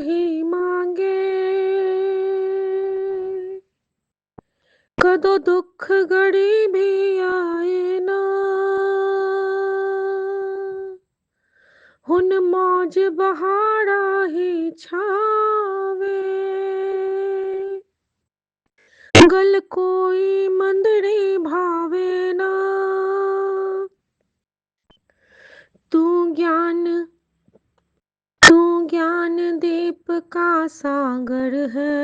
ही मांगे, कदों दुख घड़ी भी आए ना, हुन मौज बहारा ही छावे, गल कोई मंदड़ी भावे ना, तू ज्ञान तू ज्ञान दीप का सागर है,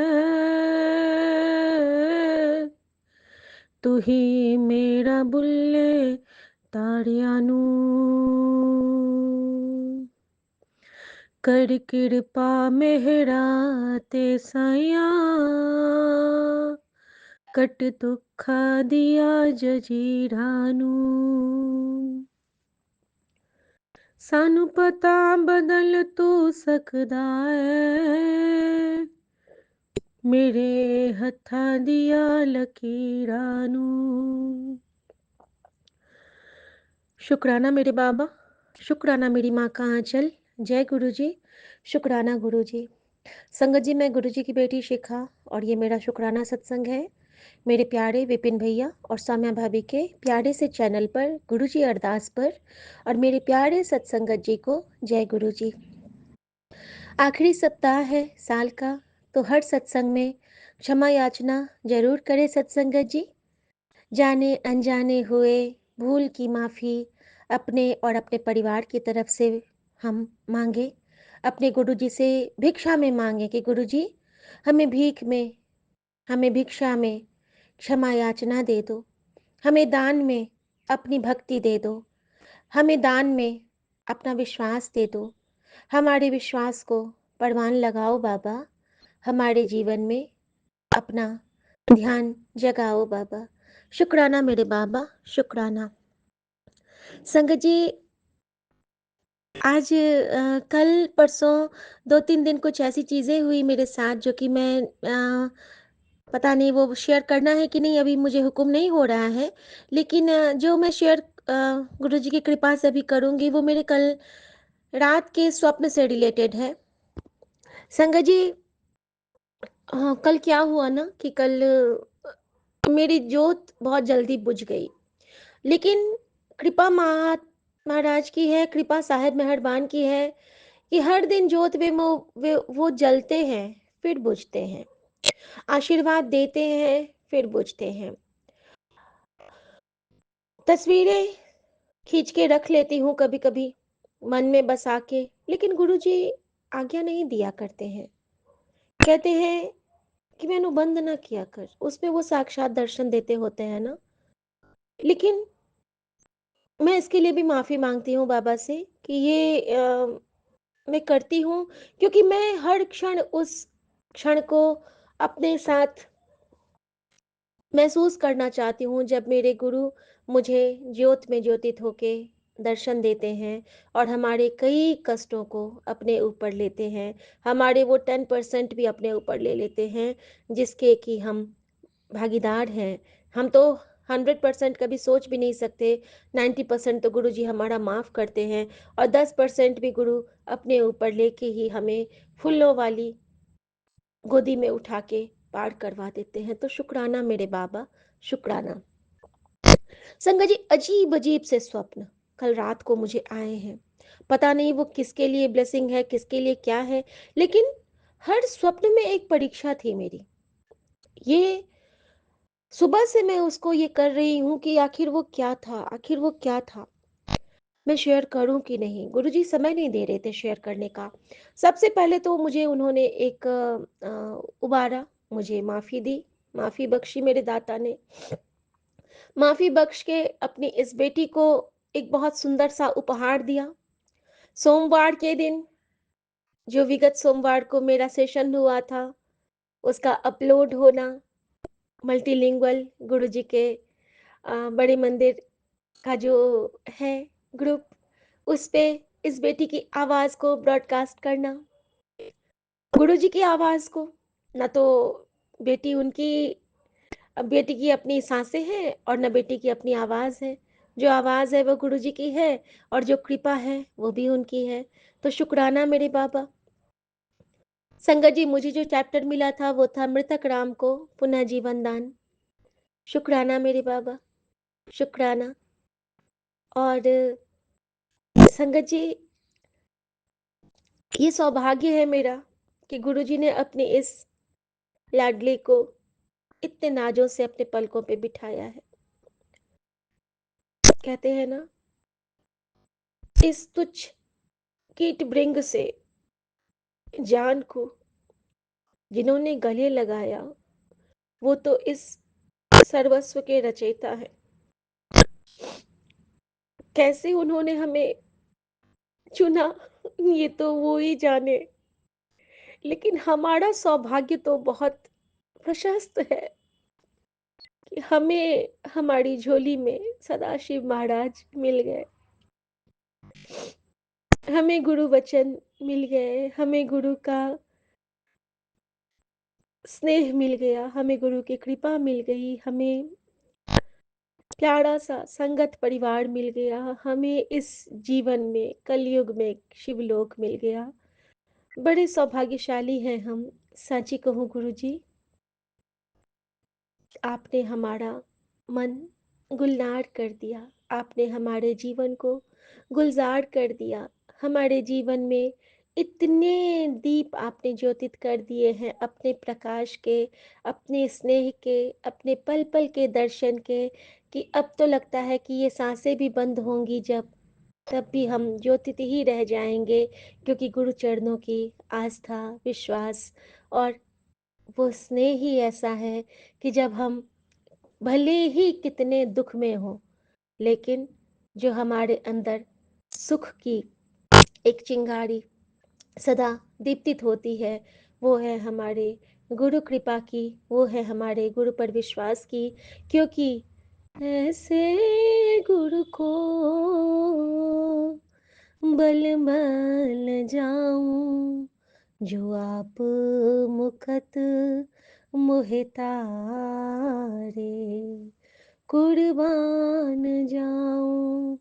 तू ही मेरा बुल्ले तारिया नू, कर कृपा मेहरा ते साइया, कट दुखा दिया जजीरा नू, सानू पता बदल तू सकदा है, मेरे हत्थां दिया लकीरां नू। शुक्राना मेरे बाबा, शुक्राना मेरी माँ का आंचल। जय गुरु जी, शुक्राना गुरु जी। संगत जी, मैं गुरु जी की बेटी शिखा और ये मेरा शुक्राना सत्संग है। मेरे प्यारे विपिन भैया और साम्या भाभी के प्यारे से चैनल पर गुरु जी अरदास पर और मेरे प्यारे सत्संगत जी को जय गुरु जी। आखिरी सप्ताह है साल का, तो हर सत्संग में क्षमा याचना जरूर करें सत्संगत जी। जाने अनजाने हुए भूल की माफ़ी अपने और अपने परिवार की तरफ से हम मांगे, अपने गुरु जी से भिक्षा में मांगे कि गुरु जी हमें भीख में, हमें भिक्षा में क्षमा याचना दे दो, हमें दान में अपनी भक्ति दे दो, हमें दान में अपना विश्वास दे दो, हमारे विश्वास को परवान लगाओ बाबा, हमारे जीवन में अपना ध्यान जगाओ बाबा। शुक्राना मेरे बाबा, शुक्राना। संगत जी, आज कल परसों 2-3 दिन कुछ ऐसी चीज़ें हुई मेरे साथ जो कि मैं पता नहीं वो शेयर करना है कि नहीं, अभी मुझे हुक्म नहीं हो रहा है। लेकिन जो मैं शेयर गुरु जी की कृपा से अभी करूँगी वो मेरे कल रात के स्वप्न से रिलेटेड है। संगत जी, हाँ, कल क्या हुआ ना कि कल मेरी जोत बहुत जल्दी बुझ गई, लेकिन कृपा महाराज की है, कृपा साहिब मेहरबान की है कि हर दिन जोत वो जलते हैं फिर बुझते हैं, आशीर्वाद देते हैं फिर बुझते हैं। तस्वीरें खींच के रख लेती हूँ कभी कभी मन में बसा के, लेकिन गुरुजी आज्ञा नहीं दिया करते हैं, कहते हैं कि मैं अनुबंध ना किया कर, उसमें वो साक्षात दर्शन देते होते हैं ना। लेकिन मैं इसके लिए भी माफी मांगती हूँ बाबा से कि ये मैं करती हूँ क्योंकि मैं हर क्षण उस क्षण को अपने साथ महसूस करना चाहती हूँ जब मेरे गुरु मुझे ज्योत में ज्योतित होके दर्शन देते हैं और हमारे कई कष्टों को अपने ऊपर लेते हैं, हमारे वो 10% भी अपने ऊपर ले लेते हैं जिसके कि हम भागीदार हैं। हम तो 100% कभी सोच भी नहीं सकते, 90% तो गुरु जी हमारा माफ़ करते हैं और 10% भी गुरु अपने ऊपर लेके ही हमें फूलों वाली गोदी में उठा के पार करवा देते हैं। तो शुक्राना मेरे बाबा, शुक्राना। संगत जी, अजीब अजीब से स्वप्न कल रात को मुझे आए हैं, पता नहीं वो किसके लिए ब्लेसिंग है, किसके लिए क्या है, लेकिन हर स्वप्न में एक परीक्षा थी मेरी। ये सुबह से मैं उसको ये कर रही हूँ कि आखिर वो क्या था, आखिर वो क्या था, मैं शेयर करूं कि नहीं। गुरुजी समय नहीं दे रहे थे शेयर करने का। सबसे पहले तो मुझे उन्होंने एक उबारा, मुझे माफ़ी दी, माफ़ी बख्शी मेरे दाता ने, माफ़ी बख्श के अपनी इस बेटी को एक बहुत सुंदर सा उपहार दिया। सोमवार के दिन, जो विगत सोमवार को मेरा सेशन हुआ था, उसका अपलोड होना मल्टीलिंगुअल गुरुजी के बड़े मंदिर का जो है ग्रुप, उस पे इस बेटी की आवाज़ को ब्रॉडकास्ट करना, गुरुजी की आवाज़ को। ना तो बेटी उनकी, अब बेटी की अपनी सांसें हैं और न बेटी की अपनी आवाज़ है। जो आवाज़ है वो गुरुजी की है और जो कृपा है वो भी उनकी है। तो शुक्राना मेरे बाबा। संगत जी, मुझे जो चैप्टर मिला था वो था मृतक राम को पुनः जीवन दान। शुक्राना मेरे बाबा, शुक्राना। और संगत जी, ये सौभाग्य है मेरा कि गुरुजी ने अपने इस लाडले को इतने नाजों से अपने पलकों पे बिठाया है। कहते हैं ना, इस तुच्छ कीट भृंग से जान को जिन्होंने गले लगाया, वो तो इस सर्वस्व के रचयिता है। कैसे उन्होंने हमें चुना, ये तो वो ही जाने। लेकिन हमारा सौभाग्य तो बहुत प्रशस्त है कि हमें हमारी झोली में सदाशिव महाराज मिल गए, हमें गुरु वचन मिल गए, हमें गुरु का स्नेह मिल गया, हमें गुरु की कृपा मिल गई, हमें प्यारा सा संगत परिवार मिल गया, हमें इस जीवन में कलयुग में शिवलोक मिल गया। बड़े सौभाग्यशाली हैं हम। साची कहूँ गुरुजी, आपने हमारा मन गुलनार कर दिया, आपने हमारे जीवन को गुलजार कर दिया। हमारे जीवन में इतने दीप आपने ज्योतित कर दिए हैं अपने प्रकाश के, अपने स्नेह के, अपने पल पल के दर्शन के, कि अब तो लगता है कि ये सांसें भी बंद होंगी जब, तब भी हम ज्योतित ही रह जाएंगे, क्योंकि गुरु चरणों की आस्था, विश्वास और वो स्नेह ही ऐसा है कि जब हम भले ही कितने दुख में हो, लेकिन जो हमारे अंदर सुख की एक चिंगारी सदा दीप्तित होती है, वो है हमारे गुरु कृपा की, वो है हमारे गुरु पर विश्वास की। क्योंकि ऐसे गुरु को बल बल जाऊं, जो आप मुखत मोहे तारे, कुर्बान जाऊं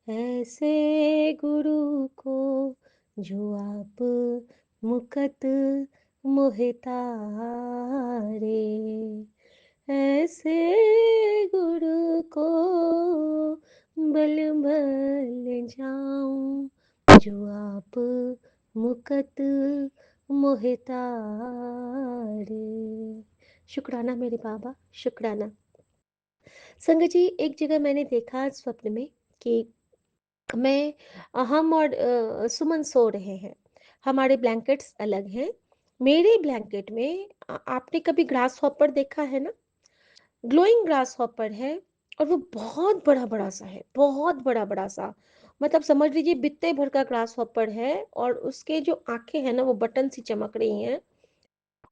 ऐसे गुरु को, जो आप मुकत मोहे तारे, ऐसे गुरु को बल बल जाऊं, जो आप मुकत मोहे तारे। शुक्राना मेरे बाबा, शुक्राना। संगत जी, एक जगह मैंने देखा स्वप्न में कि मैं हम और सुमन सो रहे हैं। हमारे ब्लैंकेट्स अलग हैं। मेरे ब्लैंकेट में आपने कभी ग्रास हॉपर देखा है ना? ग्लोइंग ग्रास हॉपर है, और वो बहुत बड़ा-बड़ा सा है, बहुत बड़ा-बड़ा सा। मतलब समझ लीजिए बित्ते भर का ग्रास हॉपर है, और उसके जो आँखें हैं ना, वो बटन सी चमक रही हैं।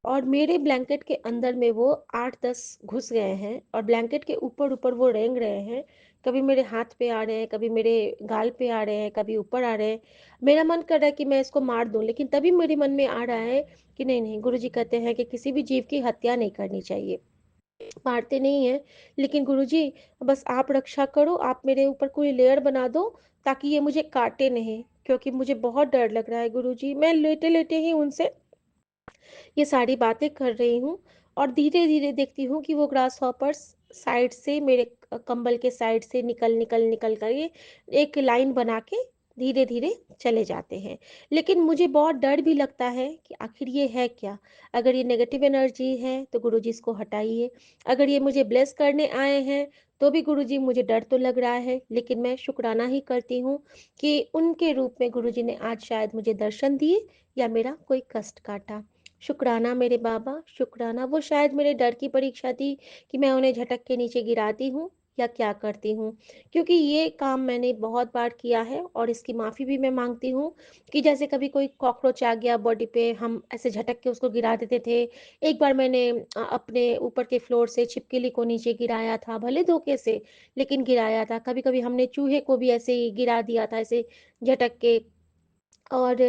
और मेरे ब्लैंकेट के अंदर में वो 8-10 घुस गए हैं, और ब्लैंकेट के ऊपर-ऊपर वो रेंग रहे हैं। कभी मेरे हाथ पे आ रहे हैं, कभी मेरे गाल पे आ रहे हैं, कभी ऊपर आ रहे हैं। मेरा मन कर रहा है कि मैं इसको मार दूँ, लेकिन तभी मेरे मन में आ रहा है कि नहीं-नहीं, गुरुजी कहते हैं कि किसी भी जीव की हत्या नहीं करनी चाहिए। मारते नहीं हैं, लेकिन गुरुजी बस आप रक्षा करो, आप मेरे ऊपर कोई लेयर बना दो ताकि ये मुझे काटे नहीं, क्योंकि मुझे बहुत डर लग रहा है गुरुजी। मैं लेटे-लेटे ही उनसे ये सारी बातें कर रही हूँ, और धीरे-धीरे देखती हूँ कि वो ग्रास हॉपर्स साइड से मेरे कंबल के साइड से निकल कर ये एक लाइन बना के धीरे-धीरे चले जाते हैं। लेकिन मुझे बहुत डर भी लगता है कि आखिर ये है क्या? अगर ये नेगेटिव एनर्जी है तो गुरुजी इसको हटाइए। अगर ये मुझे ब्लेस करने आए हैं तो भी गुरुजी मुझे डर तो लग रहा है, लेकिन मैं शुक्राना ही करती हूँ कि उनके रूप में गुरुजी ने आज शायद मुझे दर्शन दिए या मेरा कोई कष्ट काटा। शुक्राना मेरे बाबा, शुक्राना। वो शायद मेरे डर की परीक्षा थी कि मैं उन्हें झटक के नीचे गिराती हूँ या क्या करती हूँ। क्योंकि ये काम मैंने बहुत बार किया है, और इसकी माफ़ी भी मैं माँगती हूँ कि जैसे कभी कोई कॉकरोच आ गया बॉडी पे, हम ऐसे झटक के उसको गिरा देते थे। एक बार मैंने अपने ऊपर के फ्लोर से छिपकली को नीचे गिराया था, भले धोखे से, लेकिन गिराया था। कभी-कभी हमने चूहे को भी ऐसे ही गिरा दिया था, ऐसे झटक के। और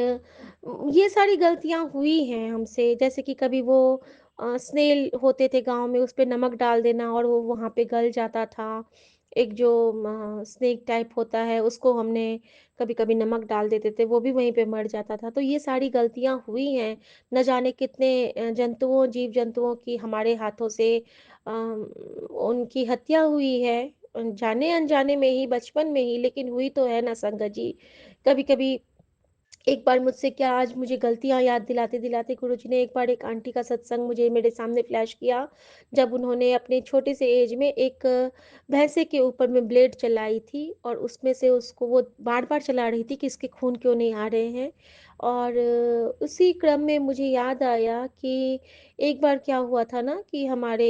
ये सारी गलतियाँ हुई हैं हमसे, जैसे कि कभी वो स्नेल होते थे गाँव में, उस पे नमक डाल देना और वो वहाँ पे गल जाता था। एक जो स्नेक टाइप होता है उसको हमने कभी-कभी नमक डाल देते थे, वो भी वहीं पे मर जाता था। तो ये सारी गलतियाँ हुई हैं, न जाने कितने जंतुओं जीव-जंतुओं की हमारे हाथों से उनकी हत्या हुई है। जाने-अनजाने में ही, बचपन में ही, लेकिन हुई तो है ना संगत जी। कभी-कभी एक बार मुझसे क्या आज मुझे गलतियाँ याद दिलाते-दिलाते गुरुजी ने एक बार एक आंटी का सत्संग मुझे मेरे सामने फ्लैश किया, जब उन्होंने अपने छोटे से एज में एक भैंसे के ऊपर में ब्लेड चलाई थी और उसमें से उसको वो बार-बार चला रही थी कि इसके खून क्यों नहीं आ रहे हैं। और उसी क्रम में मुझे याद आया कि एक बार क्या हुआ था ना कि हमारे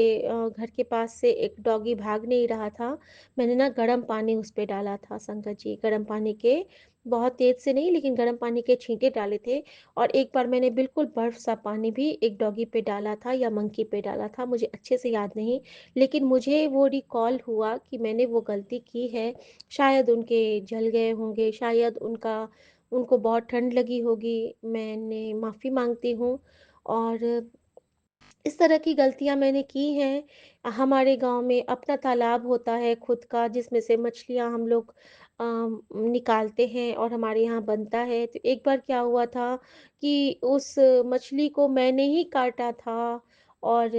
घर के पास से एक डॉगी भाग नहीं रहा था। मैंने ना गर्म पानी उस पे डाला था संगत जी, गर्म पानी के बहुत तेज़ से नहीं लेकिन गर्म पानी के छींटे डाले थे और एक बार मैंने बिल्कुल बर्फ़ सा पानी भी एक डॉगी पे डाला था या मंकी पे डाला था, मुझे अच्छे से याद नहीं। लेकिन मुझे वो रिकॉल हुआ कि मैंने वो गलती की है, शायद उनके जल गए होंगे, शायद उनको बहुत ठंड लगी होगी, मैंने माफ़ी माँगती हूँ। और इस तरह की गलतियाँ मैंने की हैं। हमारे गाँव में अपना तालाब होता है खुद का जिसमें से मछलियाँ हम लोग निकालते हैं और हमारे यहाँ बनता है। तो एक बार क्या हुआ था कि उस मछली को मैंने ही काटा था और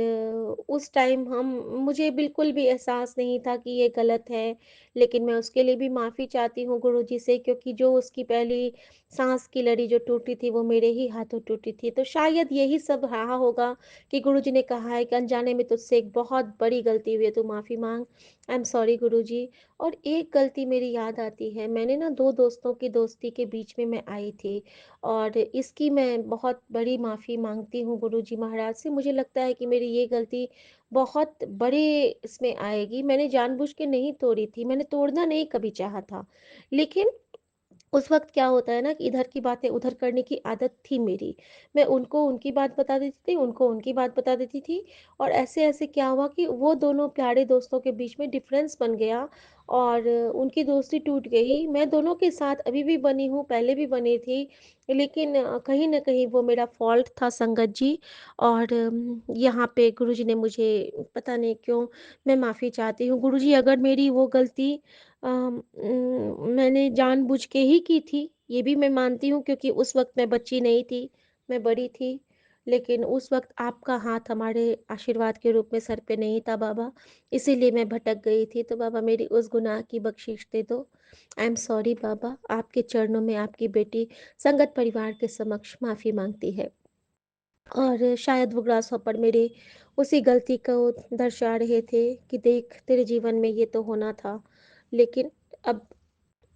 उस टाइम हम मुझे बिल्कुल भी एहसास नहीं था कि ये गलत है। लेकिन मैं उसके लिए भी माफ़ी चाहती हूँ गुरुजी से क्योंकि जो उसकी पहली साँस की लड़ी जो टूटी थी वो मेरे ही हाथों टूटी थी। तो शायद यही सब रहा होगा कि गुरुजी ने कहा है कि अनजाने में तुझसे एक बहुत बड़ी गलती हुई है, तू माफ़ी माँग। आई एम सॉरी गुरुजी। और एक गलती मेरी याद आती है, मैंने ना 2 दोस्तों की दोस्ती के बीच में मैं आई थी और इसकी मैं बहुत बड़ी माफ़ी माँगती हूँ गुरुजी महाराज से। मुझे लगता है कि मेरी ये गलती बहुत बड़े इसमें आएगी। मैंने जानबूझ के नहीं तोड़ी थी, मैंने तोड़ना नहीं कभी चाहा था। लेकिन उस वक़्त क्या होता है ना कि इधर की बातें उधर करने की आदत थी मेरी। मैं उनको उनकी बात बता देती थी, उनको उनकी बात बता देती थी और ऐसे-ऐसे क्या हुआ कि वो दोनों प्यारे दोस्तों के बीच में डिफ़रेंस बन गया और उनकी दोस्ती टूट गई। मैं दोनों के साथ अभी भी बनी हूँ, पहले भी बनी थी, लेकिन कहीं न कहीं वो मेरा फ़ॉल्ट था संगत जी। और यहाँ पे गुरुजी ने मुझे पता नहीं क्यों मैं माफ़ी चाहती हूँ। गुरुजी अगर मेरी वो गलती मैंने जानबूझ के ही की थी, ये भी मैं मानती हूँ क्योंकि उस वक़्त मैं बच्ची नहीं थी, मैं बड़ी थी। लेकिन उस वक़्त आपका हाथ हमारे आशीर्वाद के रूप में सर पे नहीं था बाबा, इसीलिए मैं भटक गई थी। तो बाबा मेरी उस गुनाह की बख्शिश दे दो। आई एम सॉरी बाबा, आपके चरणों में आपकी बेटी संगत परिवार के समक्ष माफ़ी माँगती है। और शायद वो ग्रासहॉपर मेरे उसी गलती को दर्शा रहे थे कि देख तेरे जीवन में ये तो होना था। लेकिन अब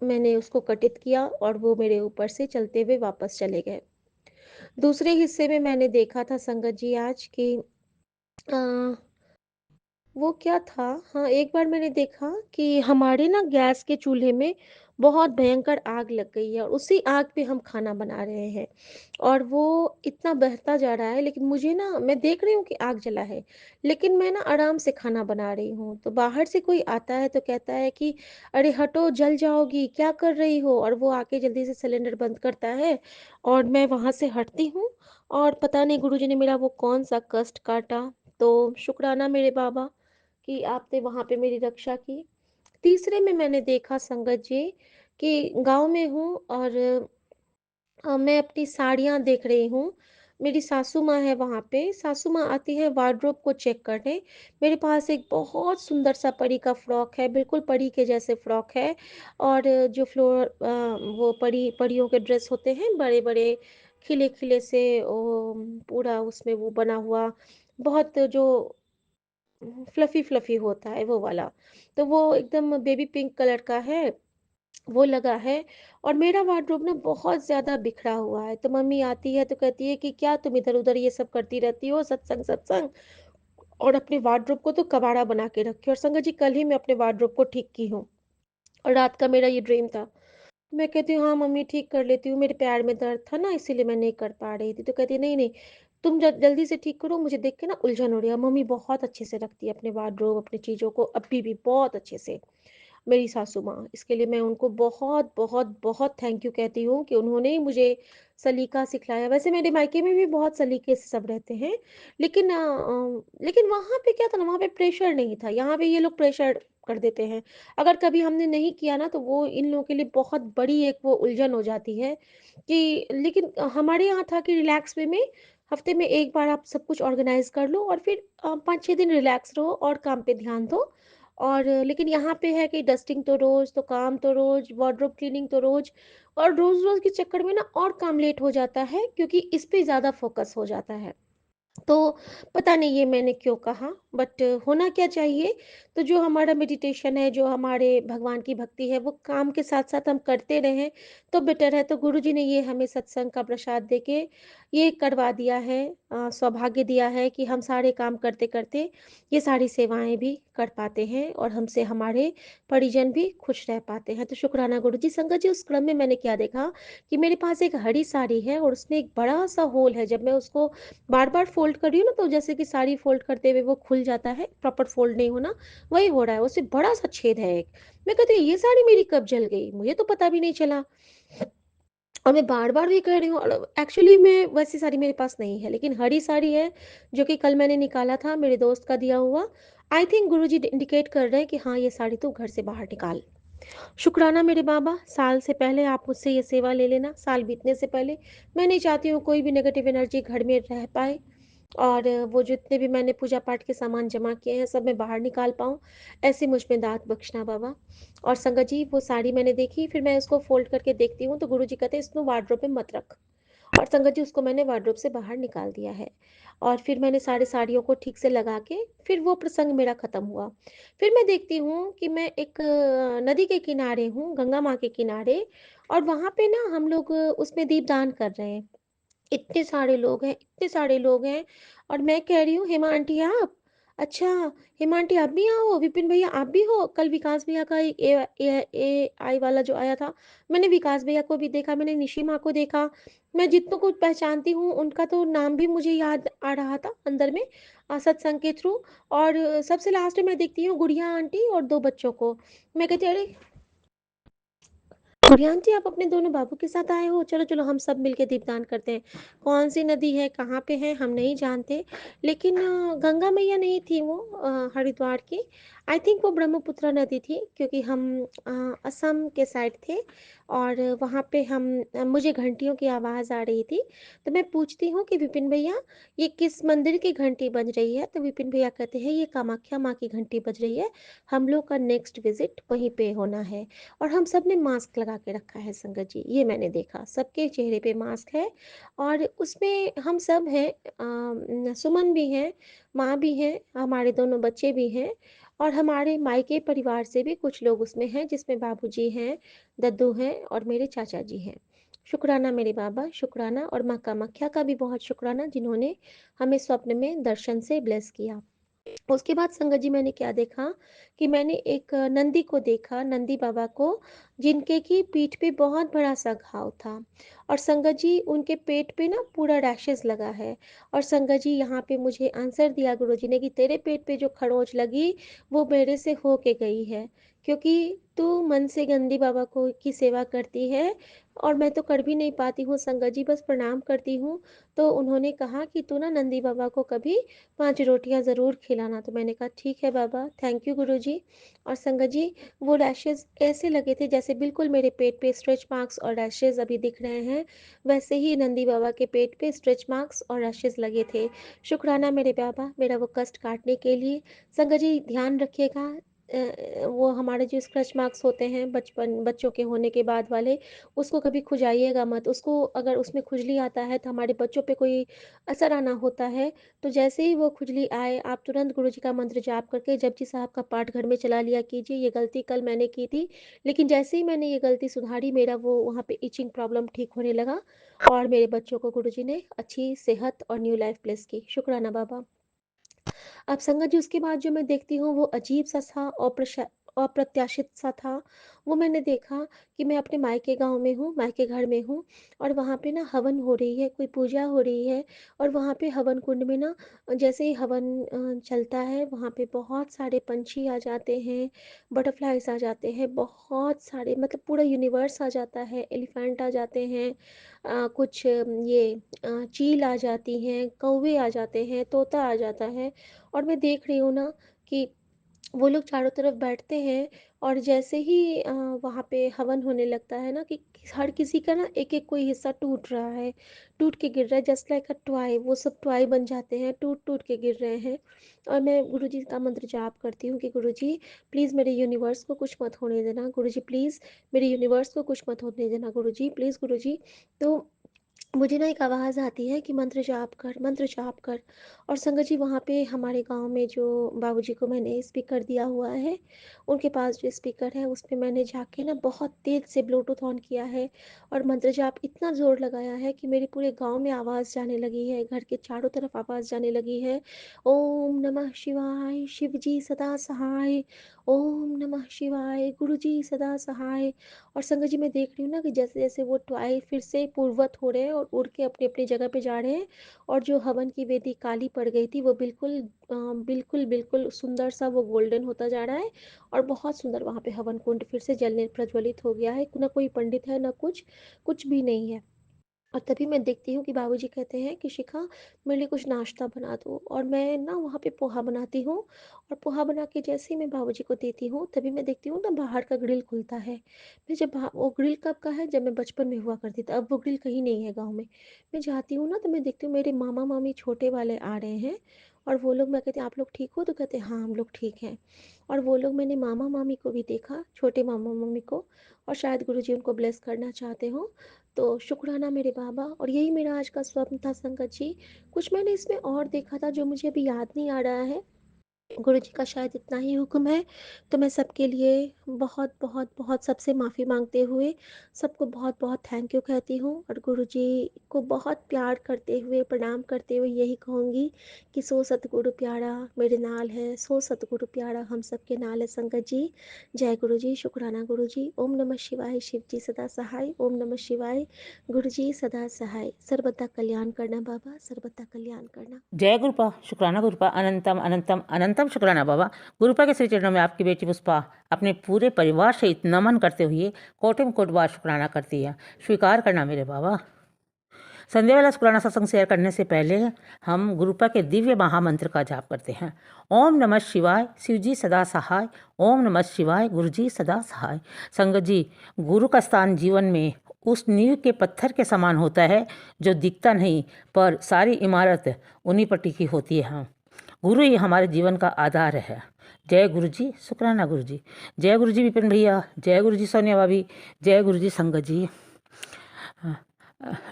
मैंने उसको कटित किया और वो मेरे ऊपर से चलते हुए वापस चले गए। दूसरे हिस्से में मैंने देखा था संगत जी आज कि अ, वो क्या था हाँ, एक बार मैंने देखा कि हमारे ना गैस के चूल्हे में बहुत भयंकर आग लग गई है और उसी आग पे हम खाना बना रहे हैं और वो इतना बहता जा रहा है लेकिन मुझे ना मैं देख रही हूँ कि आग जला है लेकिन मैं ना आराम से खाना बना रही हूँ तो बाहर से कोई आता है तो कहता है कि अरे हटो जल जाओगी क्या कर रही हो और वो आके जल्दी से सिलेंडर बंद करता है और मैं वहाँ से हटती हूँ और पता नहीं गुरुजी ने मेरा वो कौन सा कष्ट काटा तो शुक्राना मेरे बाबा कि आपने वहाँ पे मेरी रक्षा की। तीसरे में मैंने देखा संगत जी कि गाँव में हूँ और मैं अपनी साड़ियाँ देख रही हूँ। मेरी सासू माँ है वहाँ पे, सासू माँ आती हैं वार्डरोब को चेक करने। मेरे पास एक बहुत सुंदर सा परी का फ्रॉक है, बिल्कुल परी के जैसे फ्रॉक है और जो वो परियों के ड्रेस होते हैं बड़े-बड़े, खिले-खिले से पूरा उसमें वो बना हुआ, बहुत जो फ्लफ़ी-फ्लफ़ी होता है वो वाला। तो वो एकदम बेबी पिंक कलर का है, वो लगा है और मेरा वार्डरोब ना बहुत ज़्यादा बिखरा हुआ है। तो मम्मी आती है तो कहती है कि क्या तुम इधर-उधर ये सब करती रहती हो सत्संग-सत्संग और अपने वार्डरोब को तो कबाड़ा बना के रखी हो। और संगत जी कल ही मैं अपने वार्डरोब को ठीक की हूँ और रात का मेरा ये ड्रीम था। मैं कहती हूँ, "हाँ, मम्मी ठीक कर लेती हूँ, मेरे पैर में दर्द था ना इसीलिए मैं नहीं कर पा रही थी।" तो कहती है, "नहीं, नहीं, तुम ज जल्दी से ठीक करो, मुझे देख के ना उलझन हो रही है।" मम्मी बहुत अच्छे से रखती है अपने वार्डरोब, अपनी चीज़ों को अभी भी बहुत अच्छे से। मेरी सासू माँ। इसके लिए मैं उनको बहुत, बहुत, बहुत थैंक यू कहती हूँ कि उन्होंने ही मुझे सलीका सिखलाया। वैसे मेरे मायके में भी बहुत सलीके से सब रहते हैं, लेकिन लेकिन वहाँ पे क्या था ना, वहाँ पे प्रेशर नहीं था। यहाँ पे ये लोग प्रेशर कर देते हैं। अगर कभी हमने नहीं किया ना, तो वो इन लोगों के लिए बहुत बड़ी एक वो उलझन हो जाती है कि, लेकिन हमारे यहाँ था कि रिलैक्स वे में हफ्ते में 1 बार आप सब कुछ ऑर्गेनाइज़ कर लो और फिर 5-6 दिन रिलैक्स रहो और काम पे ध्यान दो। और लेकिन यहाँ पे है कि डस्टिंग तो रोज़, तो काम तो रोज़, वार्डरोब क्लीनिंग तो रोज़, और रोज़-रोज़ के चक्कर में ना और काम लेट हो जाता है क्योंकि इस पे ज़्यादा फ़ोकस हो जाता है। तो पता नहीं ये मैंने क्यों कहा, बट होना क्या चाहिए, तो जो हमारा मेडिटेशन है, जो हमारे भगवान की भक्ति है, वो काम के साथ साथ हम करते रहें तो बेटर है। तो गुरु जी ने ये हमें सत्संग का प्रसाद देके ये करवा दिया है, सौभाग्य दिया है कि हम सारे काम करते करते ये सारी सेवाएं भी कर पाते हैं और हमसे हमारे परिजन भी खुश रह पाते हैं। तो शुक्राना गुरु जी। संगत जी, उस क्रम में मैंने क्या देखा कि मेरे पास एक हरी साड़ी है और उसमें एक बड़ा सा होल है। जब मैं उसको बार-बार फ़ोल्ड कर रही हूँ ना, तो जैसे कि साड़ी फ़ोल्ड करते हुए वो खुल जाता है, प्रॉपर फ़ोल्ड नहीं होना, वही हो रहा है, उससे बड़ा-सा छेद है एक। मैं कहती हूँ ये साड़ी मेरी कब जल गई? मुझे तो पता भी नहीं चला। और मैं बार-बार भी कह रही हूँ, और एक्चुअली में वैसी साड़ी मेरे पास नहीं है, लेकिन हरी साड़ी है, जो कि कल मैंने निकाला था, मेरे दोस्त का दिया हुआ। आई थिंक गुरुजी इंडिकेट कर रहे हैं कि हाँ, ये साड़ी तू घर से बाहर निकाल। शुक्राना मेरे बाबा, साल से पहले आप मुझसे ये सेवा ले लेना, साल बीतने से पहले। मैं नहीं चाहती हूँ कोई भी नेगेटिव एनर्जी घर में रह पाए, और वो जितने भी मैंने पूजा पाठ के सामान जमा किए हैं, सब मैं बाहर निकाल पाऊँ, ऐसी मुझ में दात बख्शना बाबा। और संगत जी, वो साड़ी मैंने देखी, फिर मैं उसको फ़ोल्ड करके देखती हूँ, तो गुरुजी कहते हैं इसको वार्डरोब में मत रख। और संगत जी, उसको मैंने वार्डरोब से बाहर निकाल दिया है। और फिर मैंने सारे साड़ियों को ठीक से लगा के, फिर वो प्रसंग मेरा ख़त्म हुआ। फिर मैं देखती हूँ कि मैं एक नदी के किनारे हूँ, गंगा माँ के किनारे, और वहाँ पे ना हम लोग उसमें दीपदान कर रहे हैं। इतने सारे लोग हैं, इतने सारे लोग हैं, और मैं कह रही हूँ, हेमा आंटी आप? अच्छा, हेमा आंटी आप भी आओ, विपिन भैया आप भी हो? कल विकास भैया का एक एआई वाला जो आया था, मैंने विकास भैया को भी देखा, मैंने निशी माँ को देखा। मैं जितनों को पहचानती हूँ, उनका तो नाम भी मुझे याद आ रहा था अंदर में, सत्संग के थ्रू। और सबसे लास्ट में मैं देखती हूँ गुड़िया आंटी और 2 बच्चों को। मैं कहती, अरे गुड़ियान जी, आप अपने दोनों बाबू के साथ आए हो? चलो, चलो हम सब मिलके दीपदान करते हैं। कौन-सी नदी है, कहाँ पे है, हम नहीं जानते। लेकिन गंगा मैया नहीं थी वो, हरिद्वार की। आई थिंक वो ब्रह्मपुत्र नदी थी, क्योंकि हम अ, असम के साइड थे, और वहाँ पे मुझे घंटियों की आवाज़ आ रही थी। तो मैं पूछती हूँ कि विपिन भैया, ये किस मंदिर की घंटी बज रही है? तो विपिन भैया कहते हैं ये कामाख्या माँ की घंटी बज रही है। हम लोग का नेक्स्ट विज़िट वहीं पे होना है। और हम सब ने मास्क लगा के रखा है संगत जी, ये मैंने देखा, सबके चेहरे पे मास्क है। और उसमें हम सब हैं, सुमन भी हैं, माँ भी हैं, हमारे दोनों बच्चे भी हैं, और हमारे मायके परिवार से भी कुछ लोग उसमें हैं, जिसमें बाबूजी हैं, दद्दू हैं, और मेरे चाचा जी हैं। शुक्राना मेरे बाबा, शुक्राना, और माँ कामाख्या का भी बहुत शुक्राना, जिन्होंने हमें स्वप्न में दर्शन से ब्लेस किया। उसके बाद संगत जी, मैंने क्या देखा कि मैंने एक नंदी को देखा, नंदी बाबा को, जिनके की पीठ पे बहुत बड़ा सा घाव था। और संगत जी, उनके पेट पे ना पूरा रैशेस लगा है। और संगत जी, यहाँ पे मुझे आंसर दिया गुरु जी ने कि तेरे पेट पे जो खरोंच लगी, वो मेरे से हो के गई है, क्योंकि तू मन से गंदी बाबा को की सेवा करती है, और मैं तो कर भी नहीं पाती हूँ संगत जी, बस प्रणाम करती हूँ। तो उन्होंने कहा कि तू ना नंदी बाबा को कभी 5 रोटियाँ ज़रूर खिलाना। तो मैंने कहा ठीक है बाबा, थैंक यू गुरुजी। और संगत जी, वो रैशेज़ ऐसे लगे थे जैसे बिल्कुल मेरे पेट पे स्ट्रेच मार्क्स और रैशेज़ अभी दिख रहे हैं, वैसे ही नंदी बाबा के पेट पे स्ट्रेच मार्क्स और रैशेज़ लगे थे। शुक्राना मेरे बाबा, मेरा वो कष्ट काटने के लिए। संगत जी, ध्यान रखिएगा, वो हमारे जो स्क्रैच मार्क्स होते हैं बच्चों के होने के बाद वाले, उसको कभी खुजाइएगा मत। उसको अगर उसमें खुजली आता है, तो हमारे बच्चों पे कोई असर आना होता है, तो जैसे ही वो खुजली आए, आप तुरंत गुरुजी का मंत्र जाप करके जपजी साहब का पाठ घर में चला लिया कीजिए। ये गलती कल मैंने की थी, लेकिन जैसे ही मैंने ये गलती सुधारी, मेरा वो वहाँ पे इचिंग प्रॉब्लम ठीक होने लगा, और मेरे बच्चों को गुरुजी ने अच्छी सेहत और न्यू लाइफ ब्लेस की। शुक्राना बाबा। अब संगत जी, उसके बाद जो मैं देखती हूँ, वो अजीब सा था, अप्रत्याशित सा था। वो मैंने देखा कि मैं अपने मायके गाँव में हूँ, मायके घर में हूँ और वहाँ पे ना हवन हो रही है, कोई पूजा हो रही है और वहाँ पे हवन कुंड में ना जैसे ही हवन चलता है, वहाँ पे बहुत सारे पंछी आ जाते हैं, बटरफ्लाइज़ आ जाते हैं, बहुत सारे मतलब पूरा यूनिवर्स आ जाता है, एलिफेंट आ जाते हैं, कुछ चील आ जाती हैं, कौवे आ जाते हैं, तोता आ जाता है और मैं देख रही हूँ ना कि वो लोग चारों तरफ बैठते हैं और जैसे ही वहाँ पे हवन होने लगता है ना कि हर किसी का ना एक-एक कोई हिस्सा टूट रहा है, टूट के गिर रहा है जस्ट लाइक अ टॉय, वो सब टॉय बन जाते हैं, टूट-टूट के गिर रहे हैं। और मैं गुरुजी का मंत्र जाप करती हूँ कि गुरुजी प्लीज़ मेरे यूनिवर्स को कुछ मत होने देना, गुरुजी प्लीज़ मेरे यूनिवर्स को कुछ मत होने देना गुरुजी, प्लीज़ गुरुजी। तो मुझे ना एक आवाज़ आती है कि मंत्र जाप कर और संगत जी वहाँ पे हमारे गाँव में जो बाबूजी को मैंने स्पीकर दिया हुआ है, उनके पास जो स्पीकर है उसमें मैंने जाके ना बहुत तेज़ से ब्लूटूथ ऑन किया है और मंत्र जाप इतना ज़ोर लगाया है कि मेरे पूरे गाँव में आवाज़ जाने लगी है, घर के चारों तरफ आवाज़ जाने लगी है। ओम नमः शिवाय, शिव जी सदा सहाय, ओम नमः शिवाय, गुरु जी सदा सहाय। और संगत जी मैं देख रही हूँ ना कि जैसे-जैसे वो टॉय फिर से पूर्ववत हो रहे हैं और उड़ के अपनी-अपनी जगह पे जा रहे हैं और जो हवन की वेदी काली पड़ गई थी वो बिल्कुल सुंदर सा वो गोल्डन होता जा रहा है और बहुत सुंदर वहाँ पे हवन कुंड फिर से जलने प्रज्वलित हो गया है। ना कोई पंडित है, ना कुछ भी नहीं है। और तभी मैं देखती हूँ कि बाबूजी कहते हैं कि शिखा मेरे लिए कुछ नाश्ता बना दो और मैं ना वहाँ पे पोहा बनाती हूँ और पोहा बना के जैसे ही मैं बाबूजी को देती हूँ तभी मैं देखती हूँ ना बाहर का ग्रिल खुलता है। मैं जब वो ग्रिल कब का है, जब मैं बचपन में हुआ करती थी, अब वो ग्रिल कहीं नहीं है गाँव में। मैं जाती हूँ ना तो मैं देखती हूँ मेरे मामा मामी छोटे वाले आ रहे हैं और वो लोग, मैं कहती हूँ आप लोग ठीक हो, तो कहते हैं हाँ हम लोग ठीक हैं। और वो लोग, मैंने मामा मामी को भी देखा, छोटे मामा मामी को, और शायद गुरुजी उनको ब्लेस करना चाहते हो। तो शुक्राना मेरे बाबा। और यही मेरा आज का स्वप्न था संगत जी। कुछ मैंने इसमें और देखा था जो मुझे अभी याद नहीं आ रहा है। गुरुजी का शायद इतना ही हुक्म है। तो मैं सबके लिए बहुत सबसे माफ़ी माँगते हुए सबको बहुत थैंक यू कहती हूँ और गुरुजी को बहुत प्यार करते हुए, प्रणाम करते हुए यही कहूँगी कि सो सतगुरु प्यारा मेरे नाल है, सो सतगुरु प्यारा हम सबके नाल है संगत जी। जय गुरुजी, शुक्राना गुरुजी। ओम नमः शिवाय, शिव जी सदा सहाय। ओम नमः शिवाय, गुरुजी सदा सहाय। सर्वदा कल्याण करना बाबा, सर्वदा कल्याण करना। जय गुरुपा, शुक्राना गुरुपा, अनंतम अनंतम अनंतम शुक्राना बाबा। गुरुपा के श्री चरणों में आपकी बेटी पुष्पा अपने पूरे परिवार सहित नमन करते हुए कोटि कोटि बार शुक्राना करती है। स्वीकार करना मेरे बाबा। संध्या वाला शुक्राना सत्संग शेयर करने से पहले हम गुरुपा के दिव्य महामंत्र का जाप करते हैं। ओम नमः शिवाय, शिव जी सदा सहाय। ओम नमः शिवाय, गुरु जी सदा सहाय। संगत जी, गुरु का स्थान जीवन में उस नींव के पत्थर के समान होता है जो दिखता नहीं, पर सारी इमारत उन्हीं पर टिकी होती है। गुरु ही हमारे जीवन का आधार है। जय गुरु जी, शुक्राना गुरु जी। जय गुरु जी विपिन भैया, जय गुरु जी सोनिया भाभी, जय गुरु जी संगत जी।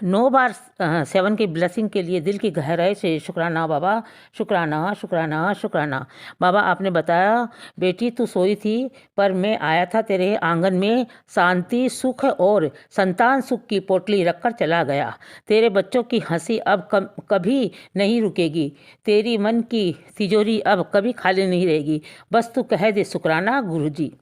9 बार 7 की ब्लेसिंग के लिए दिल की गहराई से शुक्राना बाबा, शुक्राना शुक्राना शुक्राना। बाबा आपने बताया बेटी तू सोई थी पर मैं आया था तेरे आंगन में, शांति सुख और संतान सुख की पोटली रखकर चला गया। तेरे बच्चों की हंसी अब कभी नहीं रुकेगी, तेरी मन की तिजोरी अब कभी खाली नहीं रहेगी। बस तू कह दे शुक्राना गुरु जी,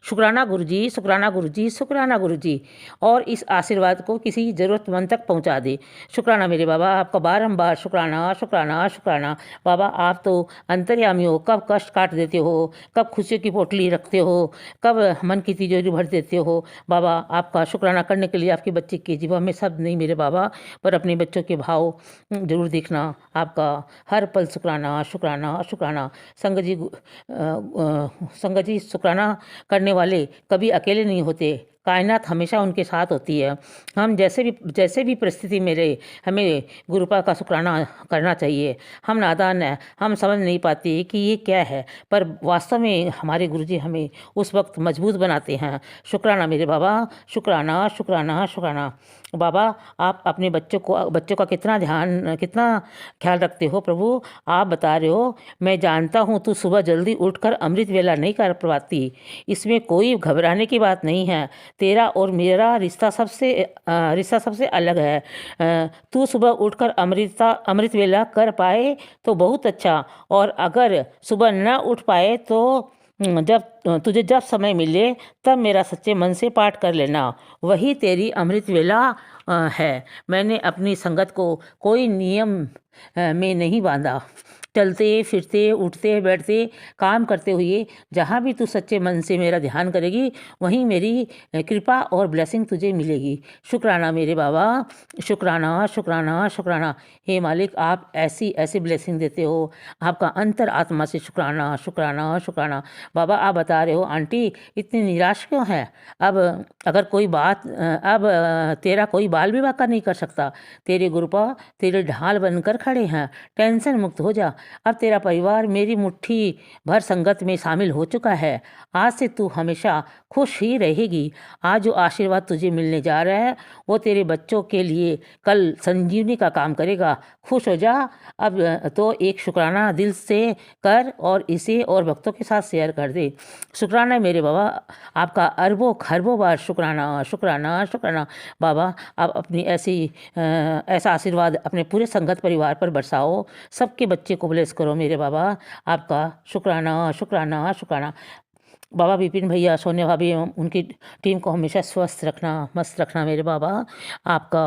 शुक्राना गुरु जी, शुक्राना गुरु जी, शुक्राना गुरु जी। और इस आशीर्वाद को किसी ज़रूरतमंद तक पहुंचा दे। शुक्राना मेरे बाबा, आपका बारंबार शुक्राना शुक्राना शुक्राना। बाबा आप तो अंतर्यामी हो, कब कष्ट काट देते हो, कब खुशियों की पोटली रखते हो, कब मन की तिजोरी भर देते हो। बाबा आपका शुक्राना करने के लिए आपके बच्चे की जीवा में शब्द नहीं मेरे बाबा, पर अपने बच्चों के भाव जरूर देखना। आपका हर पल शुक्राना शुक्राना शुक्राना। संगत जी शुक्राना करने वाले कभी अकेले नहीं होते, कायनात हमेशा उनके साथ होती है। हम जैसे भी परिस्थिति में रहे, हमें गुरुपा का शुक्राना करना चाहिए। हम नादान हैं, हम समझ नहीं पाते कि ये क्या है, पर वास्तव में हमारे गुरुजी हमें उस वक्त मजबूत बनाते हैं। शुक्राना मेरे बाबा, शुक्राना शुक्राना शुक्राना। बाबा आप अपने बच्चों का कितना ख्याल रखते हो प्रभु, आप बता रहे हो। मैं जानता हूँ तू सुबह जल्दी उठकर अमृत वेला नहीं कर पाती, इसमें कोई घबराने की बात नहीं है। तेरा और मेरा रिश्ता सबसे अलग है। तू सुबह उठकर अमृत वेला कर पाए तो बहुत अच्छा, और अगर सुबह न उठ पाए तो तुझे जब समय मिले तब मेरा सच्चे मन से पाठ कर लेना, वही तेरी अमृत वेला है। मैंने अपनी संगत को कोई नियम में नहीं बांधा। चलते फिरते उठते बैठते काम करते हुए जहाँ भी तू सच्चे मन से मेरा ध्यान करेगी वहीं मेरी कृपा और ब्लेसिंग तुझे मिलेगी। शुक्राना मेरे बाबा, शुक्राना शुक्राना शुक्राना। हे मालिक, आप ऐसी ऐसी ब्लेसिंग देते हो, आपका अंतर आत्मा से शुक्राना शुक्राना शुक्राना। बाबा, आप बता रहे हो आंटी इतनी निराश क्यों है? अब अगर कोई बात अब तेरा कोई बाल विवाह का नहीं कर सकता। तेरे गुरुपा तेरे ढाल बनकर खड़े हैं। टेंशन मुक्त हो जा। अब तेरा परिवार मेरी मुट्ठी भर संगत में शामिल हो चुका है। आज से तू हमेशा खुश ही रहेगी। आज जो आशीर्वाद तुझे मिलने जा रहा है वो तेरे बच्चों के लिए कल संजीवनी का काम करेगा। खुश हो जा। अब तो एक शुक्राना दिल से कर और इसे और भक्तों के साथ शेयर कर दे। शुक्राना मेरे बाबा, आपका अरबों खरबों बार शुक्राना शुक्राना शुक्राना। बाबा, आप अपनी ऐसा आशीर्वाद अपने पूरे संगत परिवार पर बरसाओ। सबके बच्चे को ब्लेस करो मेरे बाबा। आपका शुक्राना शुक्राना शुक्राना। बाबा विपिन भैया, सोनिया भाभी एवं उनकी टीम को हमेशा स्वस्थ रखना, मस्त रखना मेरे बाबा। आपका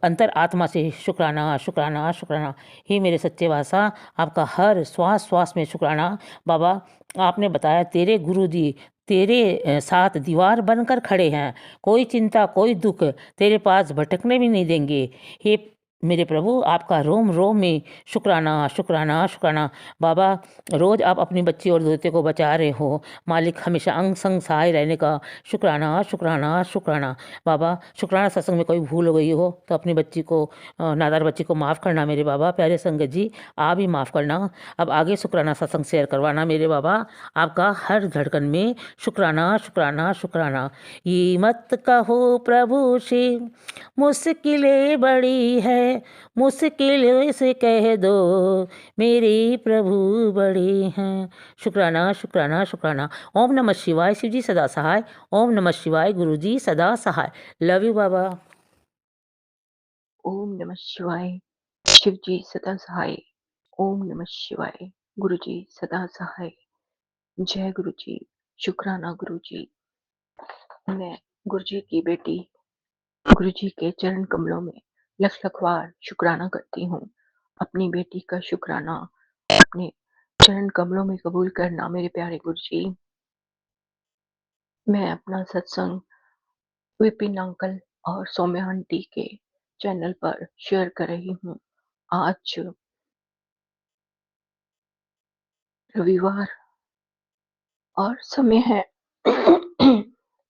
अंतर आत्मा से शुक्राना शुक्राना शुक्राना। हे मेरे सच्चे वासा, आपका हर श्वास श्वास में शुक्राना। बाबा, आपने बताया तेरे गुरुजी तेरे साथ दीवार बनकर खड़े हैं। कोई चिंता कोई दुख तेरे पास भटकने भी नहीं देंगे। हे मेरे प्रभु, आपका रोम रोम में शुक्राना शुक्राना शुक्राना। बाबा, रोज़ आप अपनी बच्ची और दोते को बचा रहे हो। मालिक, हमेशा अंग संग सहाय रहने का शुक्राना शुक्राना शुक्राना। बाबा, शुक्राना सत्संग में कोई भूल हो गई हो तो अपनी बच्ची को, नादार बच्ची को माफ़ करना मेरे बाबा। प्यारे संगत जी, आप भी माफ़ करना। अब आगे शुक्राना सत्संग शेयर करवाना मेरे बाबा। आपका हर धड़कन में शुक्राना शुक्राना शुक्राना। ये मत कहो प्रभु से मुश्किलें बड़ी है, मुश्किलों से कह दो मेरे प्रभु बड़े हैं। शुक्राना शुक्राना शुक्राना। ओम नमः शिवाय। शिव जी सदा सहाय। ओम नमः शिवाय। गुरु जी सदा सहाय। लव यू बाबा। ओम नमः शिवाय। शिव जी सदा सहाय। ओम नमः शिवाय। गुरु जी सदा सहाय। जय गुरु जी। शुक्राना गुरु जी। मैं गुरु जी की बेटी गुरु जी के चरण कमलों में लख लख बार शुक्राना करती हूँ। अपनी बेटी का शुक्राना अपने चरण कमलों में कबूल करना मेरे प्यारे गुरु जी। मैं अपना सत्संग विपिन अंकल और सौम्या आंटी के चैनल पर शेयर कर रही हूँ। आज रविवार और समय है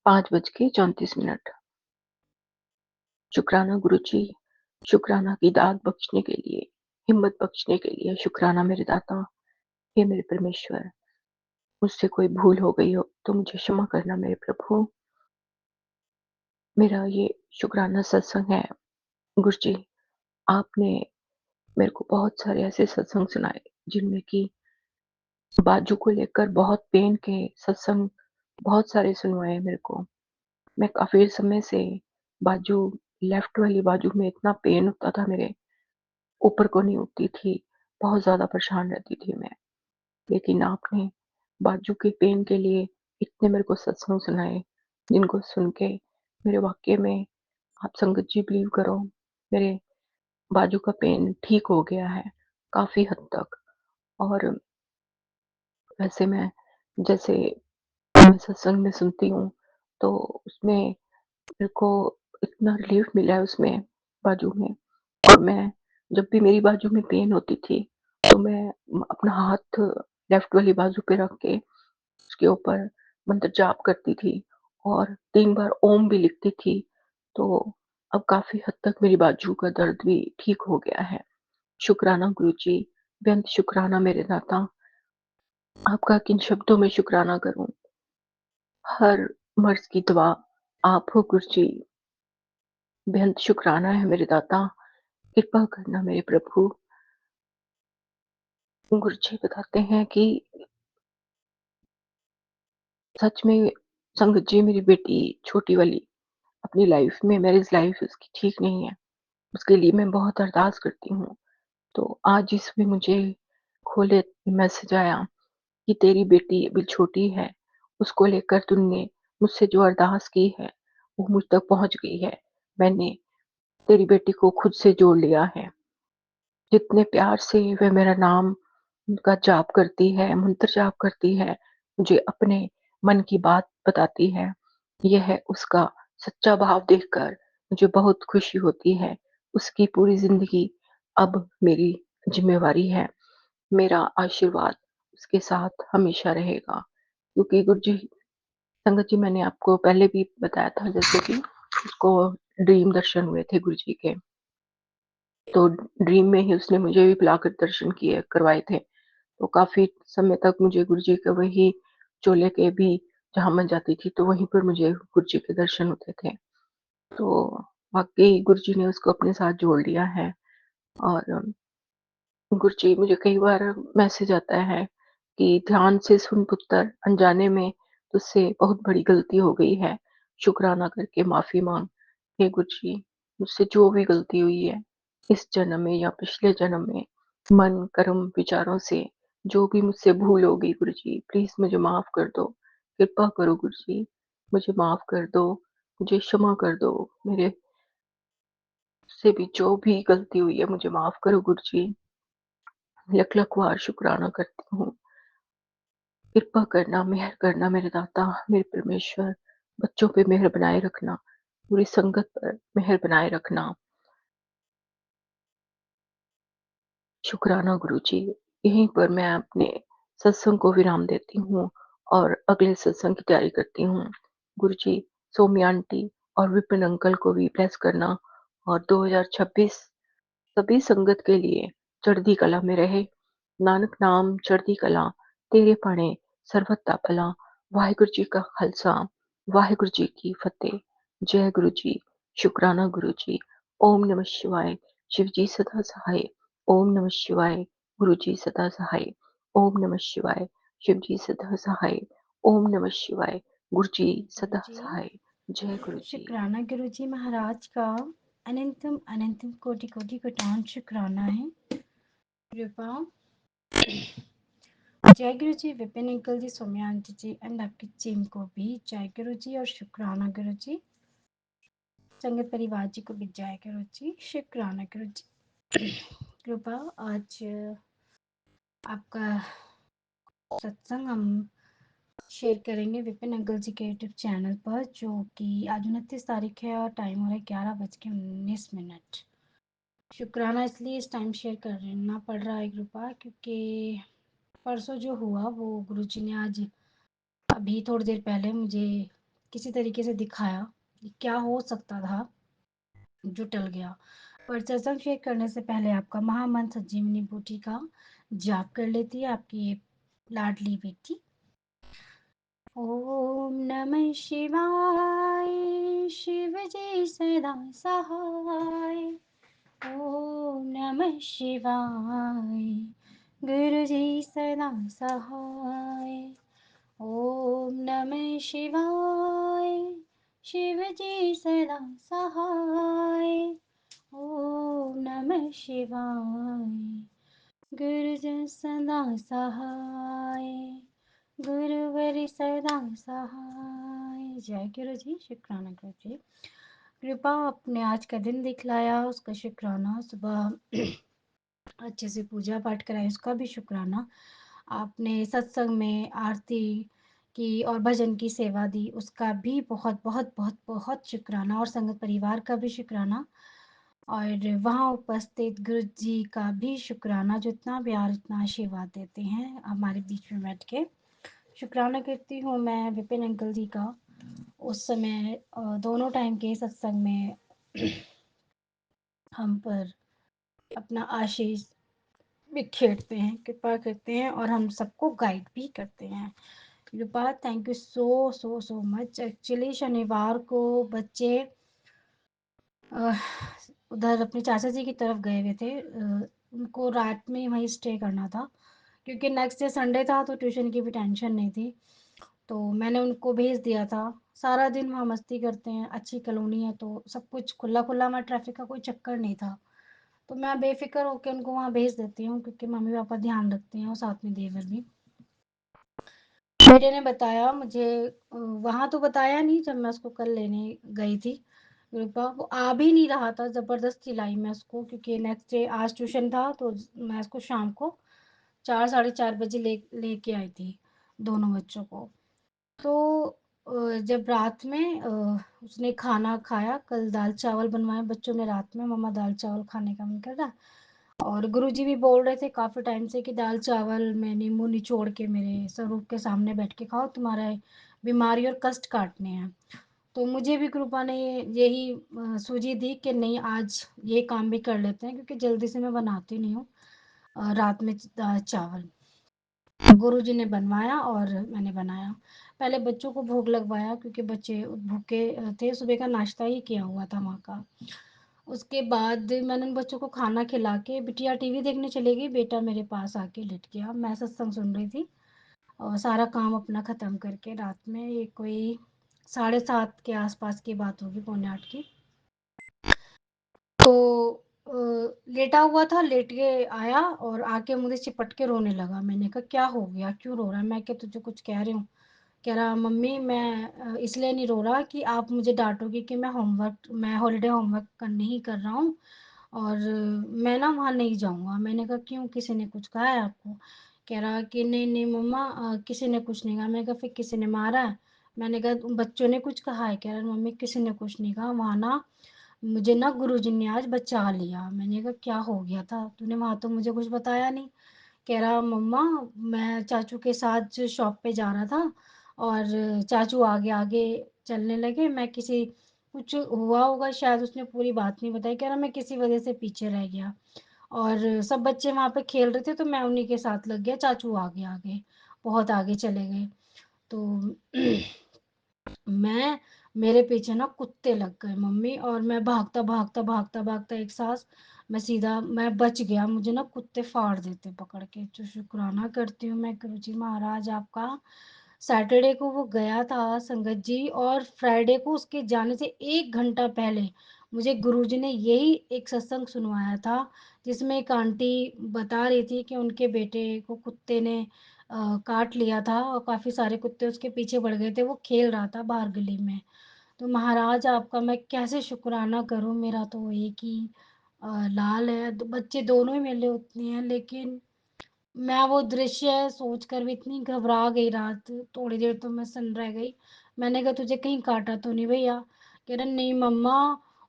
5:34। शुक्राना गुरुजी, शुक्राना की दाद बख्शने के लिए, हिम्मत बख्शने के लिए शुक्राना मेरे दाता। हे मेरे परमेश्वर, मुझसे कोई भूल हो गई हो तो मुझे क्षमा करना मेरे प्रभु। मेरा ये शुक्राना सत्संग है। गुरुजी, आपने मेरे को बहुत सारे ऐसे सत्संग सुनाए जिनमें कि बाजू को लेकर बहुत पेन के सत्संग बहुत सारे सुनवाए मेरे को। मैं काफ़ी समय से बाजू लेफ्ट वाली बाजू में इतना पेन होता था मेरे, ऊपर को नहीं उठती थी, बहुत ज़्यादा परेशान रहती थी मैं। लेकिन आपने बाजू के पेन के लिए इतने मेरे को सत्संग सुनाए, जिनको सुन के मेरे वाक़ई में आप संगत जी बिलीव करो, मेरे बाजू का पेन ठीक हो गया है, काफ़ी हद तक। और वैसे मैं जैसे मैं सत्संग में सुनती हूँ, तो उसमें मेरे को इतना रिलीफ मिला है उसमें बाजू में। और मैं जब भी मेरी बाजू में पेन होती थी तो मैं अपना हाथ लेफ्ट वाली बाजू पे रख के उसके ऊपर मंत्र जाप करती थी और 3 बार ओम भी लिखती थी। तो अब काफ़ी हद तक मेरी बाजू का दर्द भी ठीक हो गया है। शुक्राना गुरुजी, बेअंत शुक्राना मेरे दाता। आपका किन शब्दों में शुक्राना करूँ? हर मर्ज़ की दवा आप हो गुरुजी। बेअंत शुक्राना है मेरे दाता। कृपा करना मेरे प्रभु। गुरुजी बताते हैं कि सच में संगत जी, मेरी बेटी छोटी वाली अपनी लाइफ में, मैरिज लाइफ उसकी ठीक नहीं है। उसके लिए मैं बहुत अरदास करती हूँ। तो आज इसमें मुझे खोले मैसेज आया कि तेरी बेटी अभी छोटी है, उसको लेकर तुमने मुझसे जो अरदास की है, वो मुझ तक पहुँच गई है। मैंने तेरी बेटी को खुद से जोड़ लिया है। जितने प्यार से वह मेरा नाम का जाप करती है, मंत्र जाप करती है, मुझे अपने मन की बात बताती है, यह उसका सच्चा भाव देखकर मुझे बहुत खुशी होती है। उसकी पूरी ज़िंदगी अब मेरी ज़िम्मेवारी है। मेरा आशीर्वाद उसके साथ हमेशा रहेगा। क्योंकि गुरुजी संगत जी, मैंने आपको पहले भी बताया था जैसे कि उसको ड्रीम दर्शन हुए थे गुरुजी के। तो ड्रीम में ही उसने मुझे भी बुलाकर दर्शन किए करवाए थे। तो काफ़ी समय तक मुझे गुरुजी के वही चोले के भी जहाँ मैं जाती थी तो वहीं पर मुझे गुरुजी के दर्शन होते थे। तो वाक़ई गुरुजी ने उसको अपने साथ जोड़ लिया है। और गुरुजी, मुझे कई बार मैसेज आता है कि ध्यान से सुन पुत्र, अनजाने में तुझसे बहुत बड़ी गलती हो गई है, शुक्राना करके माफ़ी माँग। हे गुरुजी, मुझसे जो भी गलती हुई है, इस जन्म में या पिछले जन्म में, मन, कर्म, विचारों से जो भी मुझसे भूल हो गई गुरुजी, प्लीज़ मुझे माफ़ कर दो। कृपा करो गुरुजी, मुझे माफ़ कर दो, मुझे क्षमा कर दो। मेरे से भी जो भी गलती हुई है मुझे माफ़ करो गुरुजी। लख-लख बार शुक्राना करती हूँ। कृपा करना, मेहर करना मेरे दाता, मेरे परमेश्वर, बच्चों पे मेहर बनाए रखना, पूरी संगत पर मेहर बनाए रखना। शुक्राना गुरुजी। यहीं पर मैं अपने सत्संग को विराम देती हूँ और अगले सत्संग की तैयारी करती हूँ। गुरुजी, सौम्या आंटी और विपिन अंकल को भी ब्लेस करना और 2026 सभी संगत के लिए चढ़दी कला में रहे। नानक नाम चढ़दी कला, तेरे भाणे ਸਰਬੱਤਾ ਭਲਾ। ਵਾਹਿਗੁਰੂ जी का खालसा, वाहिगुरु जी की फतेह। जय गुरु जी। शुक्राना गुरु जी। ओम नमः शिवाय। शिव जी सदा सहाय। ओम नमः शिवाय। गुरु जी सदा सहाय। ओम नमः शिवाय। शिव जी सदा सहाय। ओम नमः शिवाय। गुरु जी सदा गुरुजी, सहाय। जय गुरु जी। शुक्राना गुरुजी महाराज का अनंतम अनंतम कोटि कोटि कोटान शुक्राना है। कृपा जय Guru ji, Vipin uncle ji, Saumya aunty ji and आपकी टीम को भी जय गुरु जी और शुक्राना गुरु जी। संगत परिवार जी को भी जय गुरु जी, शुक्राना गुरु जी। कृपा आज आपका सत्संग हम शेयर करेंगे विपिन अंकल जी के यूट्यूब चैनल पर, जो कि आज 29 तारीख है और टाइम हो रहा है 11:19। शुक्राना इसलिए इस टाइम शेयर करना पड़ रहा है कृपा, क्योंकि परसों जो हुआ वो गुरुजी ने आज अभी थोड़ी देर पहले मुझे किसी तरीके से दिखाया कि क्या हो सकता था जो टल गया। पर सत्संग शेयर करने से पहले आपका महामंत्र संजीवनी बूटी का जाप कर लेती है आपकी ये लाडली बेटी। ओम नमः शिवाय, शिव जी सदा सहाय। ओम नमः शिवाय, गुरु जी सदा सहाय। ओम नमः शिवाय, शिव जी सदा सहाय। ओम नमः शिवाय, गुरु जी सदा सहाय। गुरुवर सदा सहाय। जय गुरु जी, शुक्राना गुरु जी। कृपा आपने आज का दिन दिखलाया, उसका शुक्राना। सुबह अच्छे से पूजा पाठ कराया, उसका भी शुक्राना। आपने सत्संग में आरती की और भजन की सेवा दी, उसका भी बहुत बहुत बहुत बहुत शुक्राना। और संगत परिवार का भी शुक्राना। और वहाँ उपस्थित गुरु जी का भी शुक्राना, जो इतना प्यार इतना आशीर्वाद देते हैं हमारे बीच में बैठ के। शुक्राना करती हूँ मैं विपिन अंकल जी का, उस समय दोनों टाइम के सत्संग में हम पर अपना आशीष बिखेरते हैं, कृपा करते हैं और हम सबको गाइड भी करते हैं। कृपा thank you so so so much. Actually शनिवार को बच्चे उधर अपने चाचा जी की तरफ गए हुए थे। उनको रात में वहीं स्टे करना था, क्योंकि नेक्स्ट डे संडे था तो ट्यूशन की भी टेंशन नहीं थी। तो मैंने उनको भेज दिया था। सारा दिन वहाँ मस्ती करते हैं, अच्छी कॉलोनी है तो सब कुछ खुला खुला, वहाँ ट्रैफिक का कोई चक्कर नहीं था। तो मैं बेफिक्र होकर उनको वहाँ भेज देती हूँ, क्योंकि मम्मी पापा ध्यान रखते हैं और साथ में देवर भी। बेटे ने बताया मुझे, वहाँ तो बताया नहीं जब मैं उसको कल लेने गई थी रूपा, वो आ भी नहीं रहा था, ज़बरदस्ती लाई मैं उसको क्योंकि नेक्स्ट डे आज ट्यूशन था तो मैं उसको शाम को 4 साढ़े 4 बजे लेके आई थी, दोनों बच्चों को। तो जब रात में उसने खाना खाया, कल दाल-चावल बनवाए बच्चों ने रात में, मम्मा दाल-चावल खाने का मन कर रहा है। और गुरुजी भी बोल रहे थे काफ़ी टाइम से कि दाल-चावल में नींबू निचोड़ के मेरे स्वरूप के सामने बैठ के खाओ, तुम्हारे बीमारी और कष्ट काटने हैं। तो मुझे भी कृपा ने यही सूझी दी कि नहीं आज ये काम भी कर लेते हैं क्योंकि जल्दी से मैं बनाती नहीं हूँ रात में चावल। गुरुजी ने बनवाया और मैंने बनाया। पहले बच्चों को भोग लगवाया क्योंकि बच्चे भूखे थे, सुबह का नाश्ता ही किया हुआ था वहाँ का। उसके बाद मैंने उन बच्चों को खाना खिला के बिटिया टीवी देखने चली गई, बेटा मेरे पास आके लेट गया। मैं सत्संग सुन रही थी और सारा काम अपना ख़त्म करके रात में ये कोई 7:30 के आसपास की बात होगी, पौने 8 की। तो लेटा हुआ था, लेट के आया और आके मुझे चिपट के रोने लगा। मैंने कहा क्या हो गया, क्यों रो रहा है? मैं क्या तुझे कुछ कह रही हूँ? कह रहा मम्मी मैं इसलिए नहीं रो रहा कि आप मुझे डांटोगी कि मैं हॉलीडे होमवर्क नहीं कर रहा हूँ और मैं ना वहाँ नहीं जाऊँगा। मैंने कहा क्यों, किसी ने कुछ कहा है आपको? कह रहा कि नहीं नहीं मम्मा, किसी ने कुछ नहीं कहा। मैंने कहा फिर किसी ने मारा है? मैंने कहा बच्चों ने कुछ कहा है? कह रहा मम्मी किसी ने कुछ नहीं कहा, वहाँ ना मुझे ना गुरुजी ने आज बचा लिया। मैंने कहा क्या हो गया था? तूने वहाँ तो मुझे कुछ बताया नहीं। कह रहा मम्मा मैं चाचू के साथ शॉप पे जा रहा था और चाचू आगे आगे चलने लगे, मैं किसी कुछ हुआ होगा शायद, उसने पूरी बात नहीं बताई। कह रहा मैं किसी वजह से पीछे रह गया और सब बच्चे वहाँ पे खेल रहे थे तो मैं उन्हीं के साथ लग गया, चाचू आगे आगे बहुत आगे चले गए। तो मैं मेरे पीछे ना कुत्ते लग गए मम्मी, और मैं भागता भागता भागता भागता एक सांस मैं सीधा मैं बच गया। मुझे ना कुत्ते फाड़ देते पकड़ के। जो शुक्राना करती हूँ मैं गुरुजी महाराज आपका। सैटरडे को वो गया था संगत जी, और फ्राइडे को उसके जाने से 1 घंटा पहले मुझे गुरुजी ने यही एक सत्संग सुनवाया था जिसमें एक आंटी बता रही थी कि उनके बेटे को कुत्ते ने काट लिया था और काफ़ी सारे कुत्ते उसके पीछे पड़ गए थे, वो खेल रहा था बाहर गली में। तो महाराज आपका मैं कैसे शुक्राना करूँ, मेरा तो एक ही लाल है, बच्चे दोनों ही मेरे लिए उतने हैं, लेकिन मैं वो दृश्य सोचकर भी इतनी घबरा गई रात, थोड़ी देर तो मैं सन्न रह गई। मैंने कहा तुझे कहीं काटा तो नहीं भैया? कह रहा नहीं मम्मा,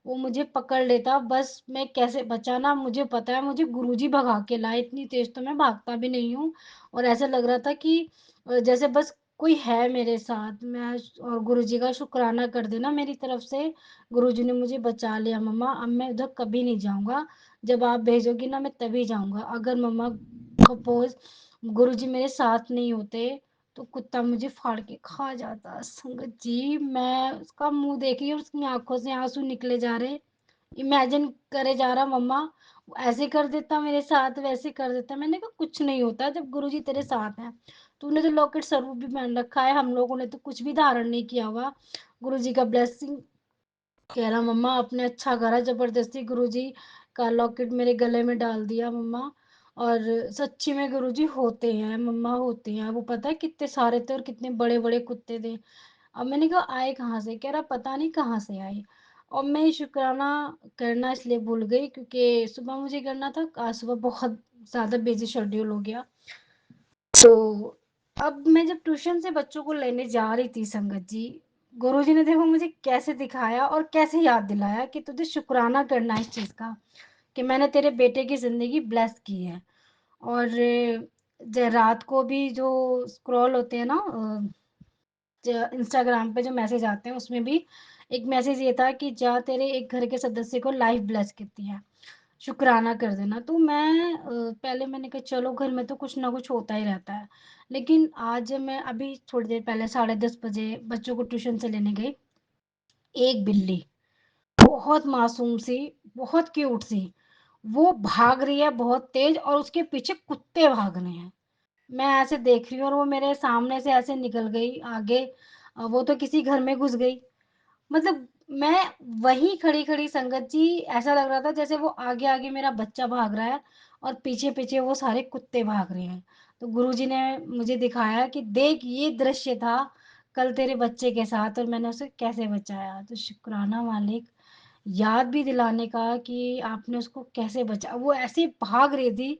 वो मुझे पकड़ लेता, बस मैं कैसे बचा ना, मुझे पता है मुझे गुरुजी भगा के लाए, इतनी तेज तो मैं भागता भी नहीं हूँ। और ऐसा लग रहा था कि जैसे बस कोई है मेरे साथ। मैं और गुरुजी का शुक्राना कर देना मेरी तरफ से, गुरुजी ने मुझे बचा लिया मम्मा, अब मैं उधर कभी नहीं जाऊंगा, जब आप भेजोगी ना मैं तभी जाऊंगा। अगर मम्मा सपोज़ गुरुजी मेरे साथ नहीं होते, तो कुत्ता मुझे फाड़ के खा जाता। संगत जी, मैं उसका मुँह देख रही हूँ, उसकी आँखों से आँसू निकले जा रहे। इमेजिन करे जा रहा मम्मा ऐसे कर देता मेरे साथ, वैसे कर देता। मैंने कहा कुछ नहीं होता जब गुरुजी तेरे साथ हैं। तूने तो लॉकेट स्वरूप भी पहन रखा है, हम लोगों ने तो कुछ भी धारण नहीं किया हुआ। गुरुजी का ब्लेसिंग। कह रहा मम्मा आपने अच्छा करा, जबरदस्ती गुरुजी का लॉकेट मेरे गले में डाल दिया मम्मा। और सच्ची में गुरुजी होते हैं मम्मा, होते हैं। वो पता है कितने सारे थे और कितने बड़े बड़े कुत्ते थे। अब मैंने कहा आए कहाँ से? कह रहा पता नहीं कहाँ से आए। और मैं ये शुक्राना करना इसलिए भूल गई क्योंकि सुबह मुझे करना था, आज सुबह बहुत ज़्यादा बिजी शेड्यूल हो गया। तो अब मैं जब ट्यूशन से बच्चों को लेने जा रही थी संगत जी, गुरुजी ने देखो मुझे कैसे दिखाया और कैसे याद दिलाया कि तुझे शुक्राना करना है इस चीज़ का, कि मैंने तेरे बेटे की ज़िंदगी ब्लेस की है। और रात को भी जो स्क्रॉल होते हैं ना, इंस्टाग्राम पे जो मैसेज आते हैं उसमें भी एक मैसेज ये था कि जा तेरे एक घर के सदस्य को लाइफ ब्लेस करती है, शुक्राना कर देना। तो मैं पहले मैंने कहा चलो घर में तो कुछ ना कुछ होता ही रहता है, लेकिन आज मैं अभी थोड़ी देर पहले 10:30 बजे बच्चों को ट्यूशन से लेने गई। एक बिल्ली बहुत मासूम सी, बहुत क्यूट सी, वो भाग रही है बहुत तेज और उसके पीछे कुत्ते भाग रहे हैं। मैं ऐसे देख रही हूँ और वो मेरे सामने से ऐसे निकल गई आगे, वो तो किसी घर में घुस गई। मतलब मैं वहीं खड़ी-खड़ी संगत जी, ऐसा लग रहा था जैसे वो आगे-आगे मेरा बच्चा भाग रहा है और पीछे-पीछे वो सारे कुत्ते भाग रहे हैं। तो गुरुजी ने मुझे दिखाया कि देख ये दृश्य था कल तेरे बच्चे के साथ और मैंने उसे कैसे बचाया। तो शुक्राना मालिक याद भी दिलाने का कि आपने उसको कैसे बचा वो ऐसे भाग रही थी,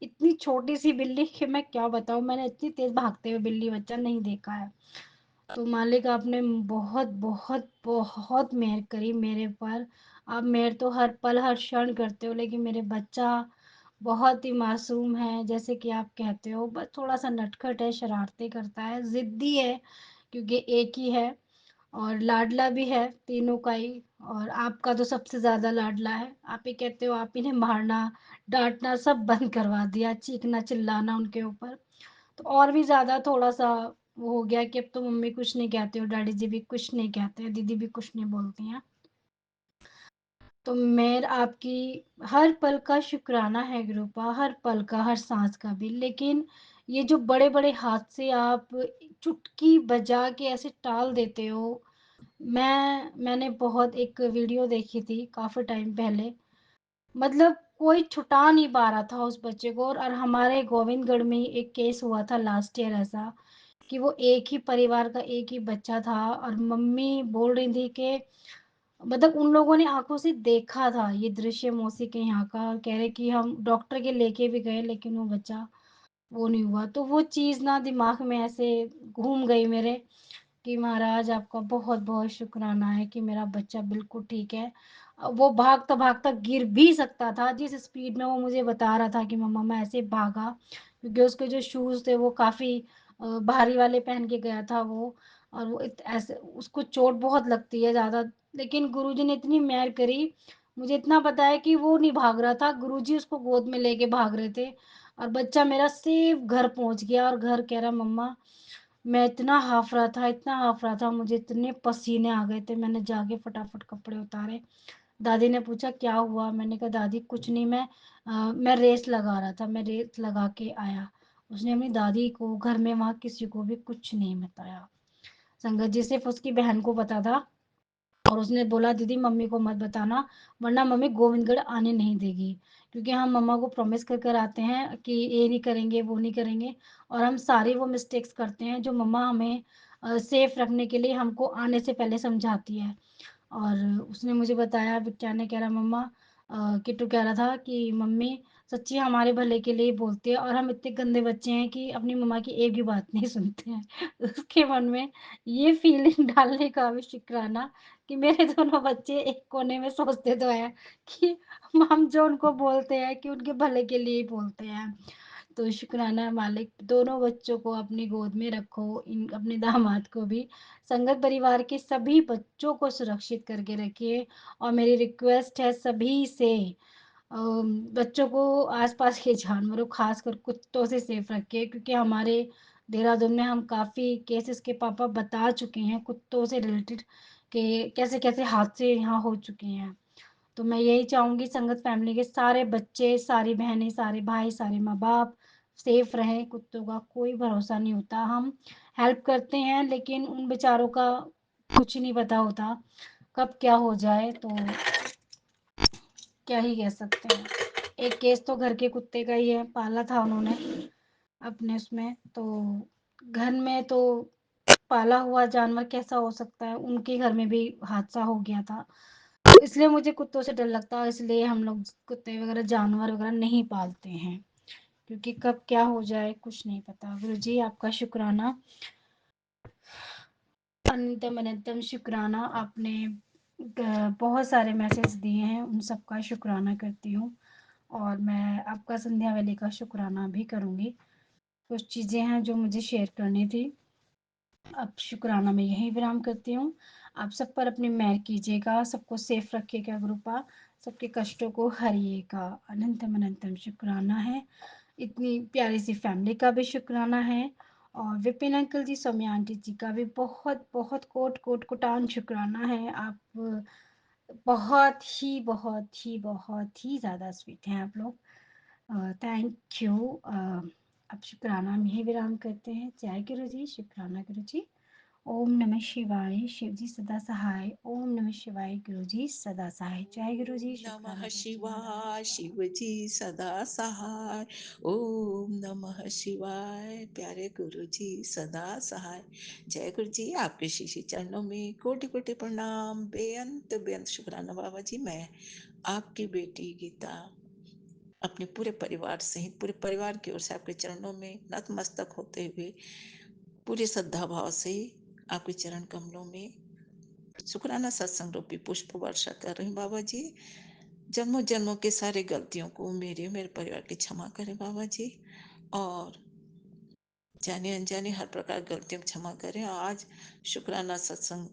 इतनी छोटी-सी बिल्ली कि मैं क्या बताऊँ मैंने इतनी तेज़ भागते हुए बिल्ली बच्चा नहीं देखा है। तो मालिक आपने बहुत, बहुत, बहुत मेहर करी मेरे पर। आप मेहर तो हर पल, हर क्षण करते हो लेकिन मेरे बच्चा बहुत ही मासूम है, जैसे कि आप कहते हो बस थोड़ा-सा नटखट है, शरारतें करता है, ज़िद्दी है क्योंकि एक ही है और लाडला भी है तीनों का ही और आपका तो सबसे ज़्यादा लाडला है। आप ही कहते हो आप इन्हें मारना, डाँटना सब बंद करवा दिया, चीखना, चिल्लाना उनके ऊपर। तो और भी ज़्यादा थोड़ा-सा वो हो गया कि अब तो मम्मी कुछ नहीं कहती और डैडी जी भी कुछ नहीं कहते हैं, दीदी भी कुछ नहीं बोलती हैं। तो मैं आपकी हर पल का शुक्राना है गुरूपा, हर पल का, हर साँस का भी। लेकिन ये जो बड़े-बड़े हादसे आप चुटकी बजा के ऐसे टाल देते हो, मैंने बहुत एक वीडियो देखी थी काफ़ी टाइम पहले, मतलब कोई छुटा नहीं पा रहा था उस बच्चे को और हमारे गोविंदगढ़ में ही एक केस हुआ था लास्ट ईयर ऐसा कि वो एक ही परिवार का एक ही बच्चा था और मम्मी बोल रही थी कि मतलब उन लोगों ने आँखों से देखा था ये दृश्य मौसी के यहाँ का और कह रहे कि हम डॉक्टर के लेके भी गए लेकिन वो बच्चा वो नहीं हुआ। तो वो चीज़ ना दिमाग में ऐसे घूम गई मेरे कि महाराज आपका बहुत-बहुत शुक्राना है कि मेरा बच्चा बिल्कुल ठीक है। वो भागता-भागता गिर भी सकता था, जिस स्पीड में वो मुझे बता रहा था कि मम्मा मैं ऐसे भागा क्योंकि उसके जो शूज़ थे वो काफ़ी भारी वाले पहन के गया था वो और वो इत ऐसे उसको चोट बहुत लगती है ज़्यादा लेकिन गुरुजी ने इतनी मेहर करी, मुझे इतना पता है कि वो नहीं भाग रहा था, गुरुजी उसको गोद में लेके भाग रहे थे और बच्चा मेरा सेफ घर पहुँच गया और घर कह रहा मम्मा मैं इतना हाँफ रहा था, मुझे इतने पसीने आ गए थे, मैंने जाके फटाफट कपड़े उतारे। दादी ने पूछा क्या हुआ? मैंने कहा दादी कुछ नहीं मैं रेस लगा रहा था, मैं रेस लगा के आया। उसने अपनी दादी को, घर में वहाँ किसी को भी कुछ नहीं बताया। संगत जी सिर्फ़ उसकी बहन को पता था और उसने बोला दीदी मम्मी को मत बताना वरना मम्मी गोविंदगढ़ आने नहीं देगी क्योंकि हम मम्मा को प्रॉमिस कर कर आते हैं कि ये नहीं करेंगे वो नहीं करेंगे और हम सारे वो मिस्टेक्स करते हैं जो मम्मा हमें सेफ रखने के लिए हमको आने से पहले समझाती है और उसने मुझे बताया बिट्टिया ने कह रहा मम्मा किट्टू कह रहा था कि मम्मी सच्ची हमारे भले के लिए ही बोलती है और हम इतने गंदे बच्चे हैं कि अपनी मम्मा की एक भी बात नहीं सुनते हैं उसके मन में ये फीलिंग डालने का भी शुक्राना कि मेरे दोनों बच्चे एक कोने में सोचते तो हैं कि हम जो उनको बोलते हैं कि उनके भले के लिए ही बोलते हैं। तो शुक्राना मालिक दोनों बच्चों को अपनी गोद में रखो, इन अपने दामाद को भी। संगत परिवार के सभी बच्चों को सुरक्षित करके रखिए और मेरी रिक्वेस्ट है सभी से बच्चों को आस-पास के जानवरों ख़ासकर कुत्तों से सेफ रखिए क्योंकि हमारे देहरादून में हम काफ़ी केसेस के पापा बता चुके हैं कुत्तों से रिलेटेड कि कैसे-कैसे हादसे यहाँ हो चुके हैं। तो मैं यही चाहूँगी संगत फैमिली के सारे बच्चे, सारी बहनें, सारे भाई, सारे माँ-बाप सेफ रहें, कुत्तों का कोई भरोसा नहीं होता। हम हेल्प करते हैं लेकिन उन बेचारों का कुछ नहीं पता होता, कब क्या हो जाए तो क्या ही कह सकते हैं। एक केस तो घर के कुत्ते का ही है, पाला था उन्होंने अपने उसमें, तो घर में तो पाला हुआ जानवर कैसा हो सकता है, उनके घर में भी हादसा हो गया था। तो इसलिए मुझे कुत्तों से डर लगता है, इसलिए हम लोग कुत्ते वगैरह जानवर वगैरह नहीं पालते हैं, क्योंकि कब क्या हो जाए कुछ नहीं पता। गुरुजी आपका शुक्राना, अनंतम अनंतम शुक्राना आपने बहुत सारे मैसेज दिए हैं, उन सब का शुक्राना करती हूँ और मैं आपका संध्या वेले का शुक्राना भी करूँगी। कुछ चीज़ें हैं जो मुझे शेयर करनी थी। अब शुक्राना मैं यहीं विराम करती हूँ। आप सब पर अपनी मेहर कीजिएगा, सबको सेफ रखिएगा गुरुपा, सबके कष्टों को हरिएगा। अनंतम अनंतम शुक्राना है। इतनी प्यारी सी फैमिली का भी शुक्राना है और विपिन अंकल जी, सौम्या आंटी जी का भी बहुत-बहुत कोटि-कोटि कोटान शुक्राना है। आप बहुत ही ज़्यादा स्वीट हैं आप लोग। Thank you. अब शुक्राना में ही विराम करते हैं। जय गुरु जी, शुक्राना गुरु जी। ओम नमः शिवाय, शिव जी सदा सहाय। ओम नमः शिवाय, गुरु जी सदा सहाय। जय गुरु जी, ओम शुक्राना नमः बाबा जी, शिवाय, शिव जी सदा सहाय। ओम नमः शिवाय, प्यारे गुरु जी सदा सहाय। जय गुरु जी, आपके शीशी चरणों में कोटि कोटि प्रणाम, बेअंत बेअंत शुक्राना बाबा जी। मैं आपकी बेटी गीता अपने पूरे परिवार सहित पूरे परिवार की ओर से आपके चरणों में नतमस्तक होते हुए पूरे श्रद्धा भाव से आपके चरण कमलों में शुक्राना सत्संग रूपी पुष्प वर्षा कर रही हूँ बाबा जी। जन्मों जन्मों के सारे गलतियों को मेरे परिवार की क्षमा करें बाबा जी, और जाने अनजाने हर प्रकार गलतियों को क्षमा करें। आज शुक्राना सत्संग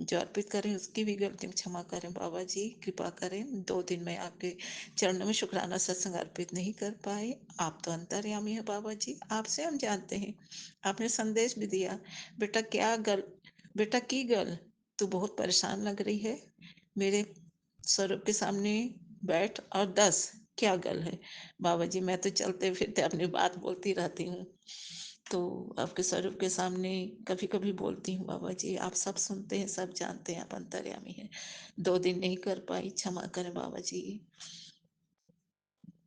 जो अर्पित करें उसकी भी गलतियों को क्षमा करें बाबा जी, कृपा करें। 2 दिन में आपके चरणों में शुक्राना सत्संग अर्पित नहीं कर पाए। आप तो अंतर्यामी है बाबा जी, आपसे हम जानते हैं। आपने संदेश भी दिया, बेटा क्या गल बेटा की गल, तू बहुत परेशान लग रही है, मेरे स्वरूप के सामने बैठ और दस क्या गल है। बाबा जी मैं तो चलते फिरते अपनी बात बोलती रहती हूँ, तो आपके स्वरूप के सामने कभी कभी बोलती हूँ बाबा जी, आप सब सुनते हैं, सब जानते हैं, आप अंतर्यामी हैं। 2 दिन नहीं कर पाई, क्षमा करें बाबा जी।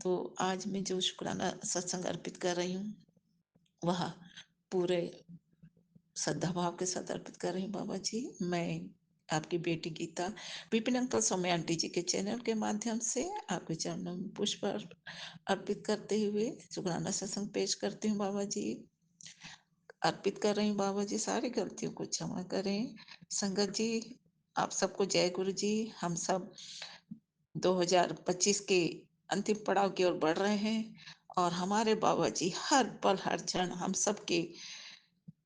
तो आज मैं जो शुक्राना सत्संग अर्पित कर रही हूँ वह पूरे श्रद्धा भाव के साथ अर्पित कर रही हूँ बाबा जी। मैं आपकी बेटी गीता विपिन अंकल सौम्य आंटी जी के चैनल के माध्यम से आपके चरणों में पुष्प अर्पित करते हुए शुक्राना सत्संग पेश करती हूँ बाबा जी। अर्पित कर रही हूँ बाबा जी, सारी गलतियों को क्षमा करें। संगत जी आप सबको जय गुरु जी। हम सब 2025 के अंतिम पड़ाव की ओर बढ़ रहे हैं, और हमारे बाबा जी हर पल हर क्षण हम सबके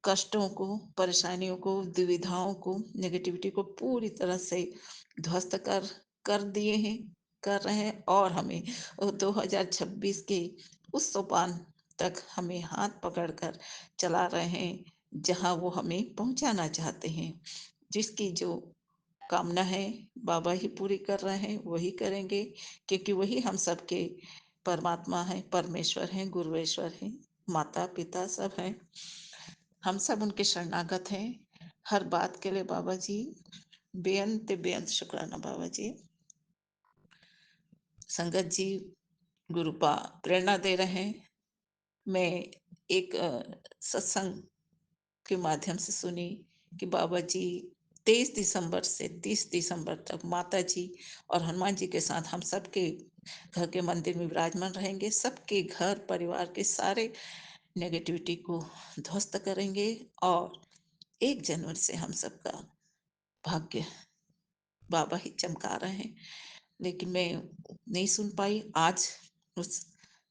कष्टों को, परेशानियों को, दुविधाओं को, नेगेटिविटी को पूरी तरह से ध्वस्त कर दिए हैं, कर रहे हैं, और हमें वो 2026 के उस सोपान तक हमें हाथ पकड़कर चला रहे हैं जहां वो हमें पहुंचाना चाहते हैं। जिसकी जो कामना है बाबा ही पूरी कर रहे हैं, वही करेंगे, क्योंकि वही हम सबके परमात्मा है, परमेश्वर हैं, गुरुवेश्वर हैं, माता पिता सब हैं। हम सब उनके शरणागत हैं हर बात के लिए बाबा जी। बेअंत बेअंत शुक्राना बाबा जी। संगत जी गुरुपा प्रेरणा दे रहे हैं। मैं एक सत्संग के माध्यम से सुनी कि बाबा जी 23 दिसंबर से 30 दिसंबर तक माता जी और हनुमान जी के साथ हम सबके घर के मंदिर में विराजमान रहेंगे। सबके घर परिवार के सारे नेगेटिविटी को ध्वस्त करेंगे, और 1 जनवरी से हम सबका भाग्य बाबा ही चमका रहे हैं। लेकिन मैं नहीं सुन पाई आज उस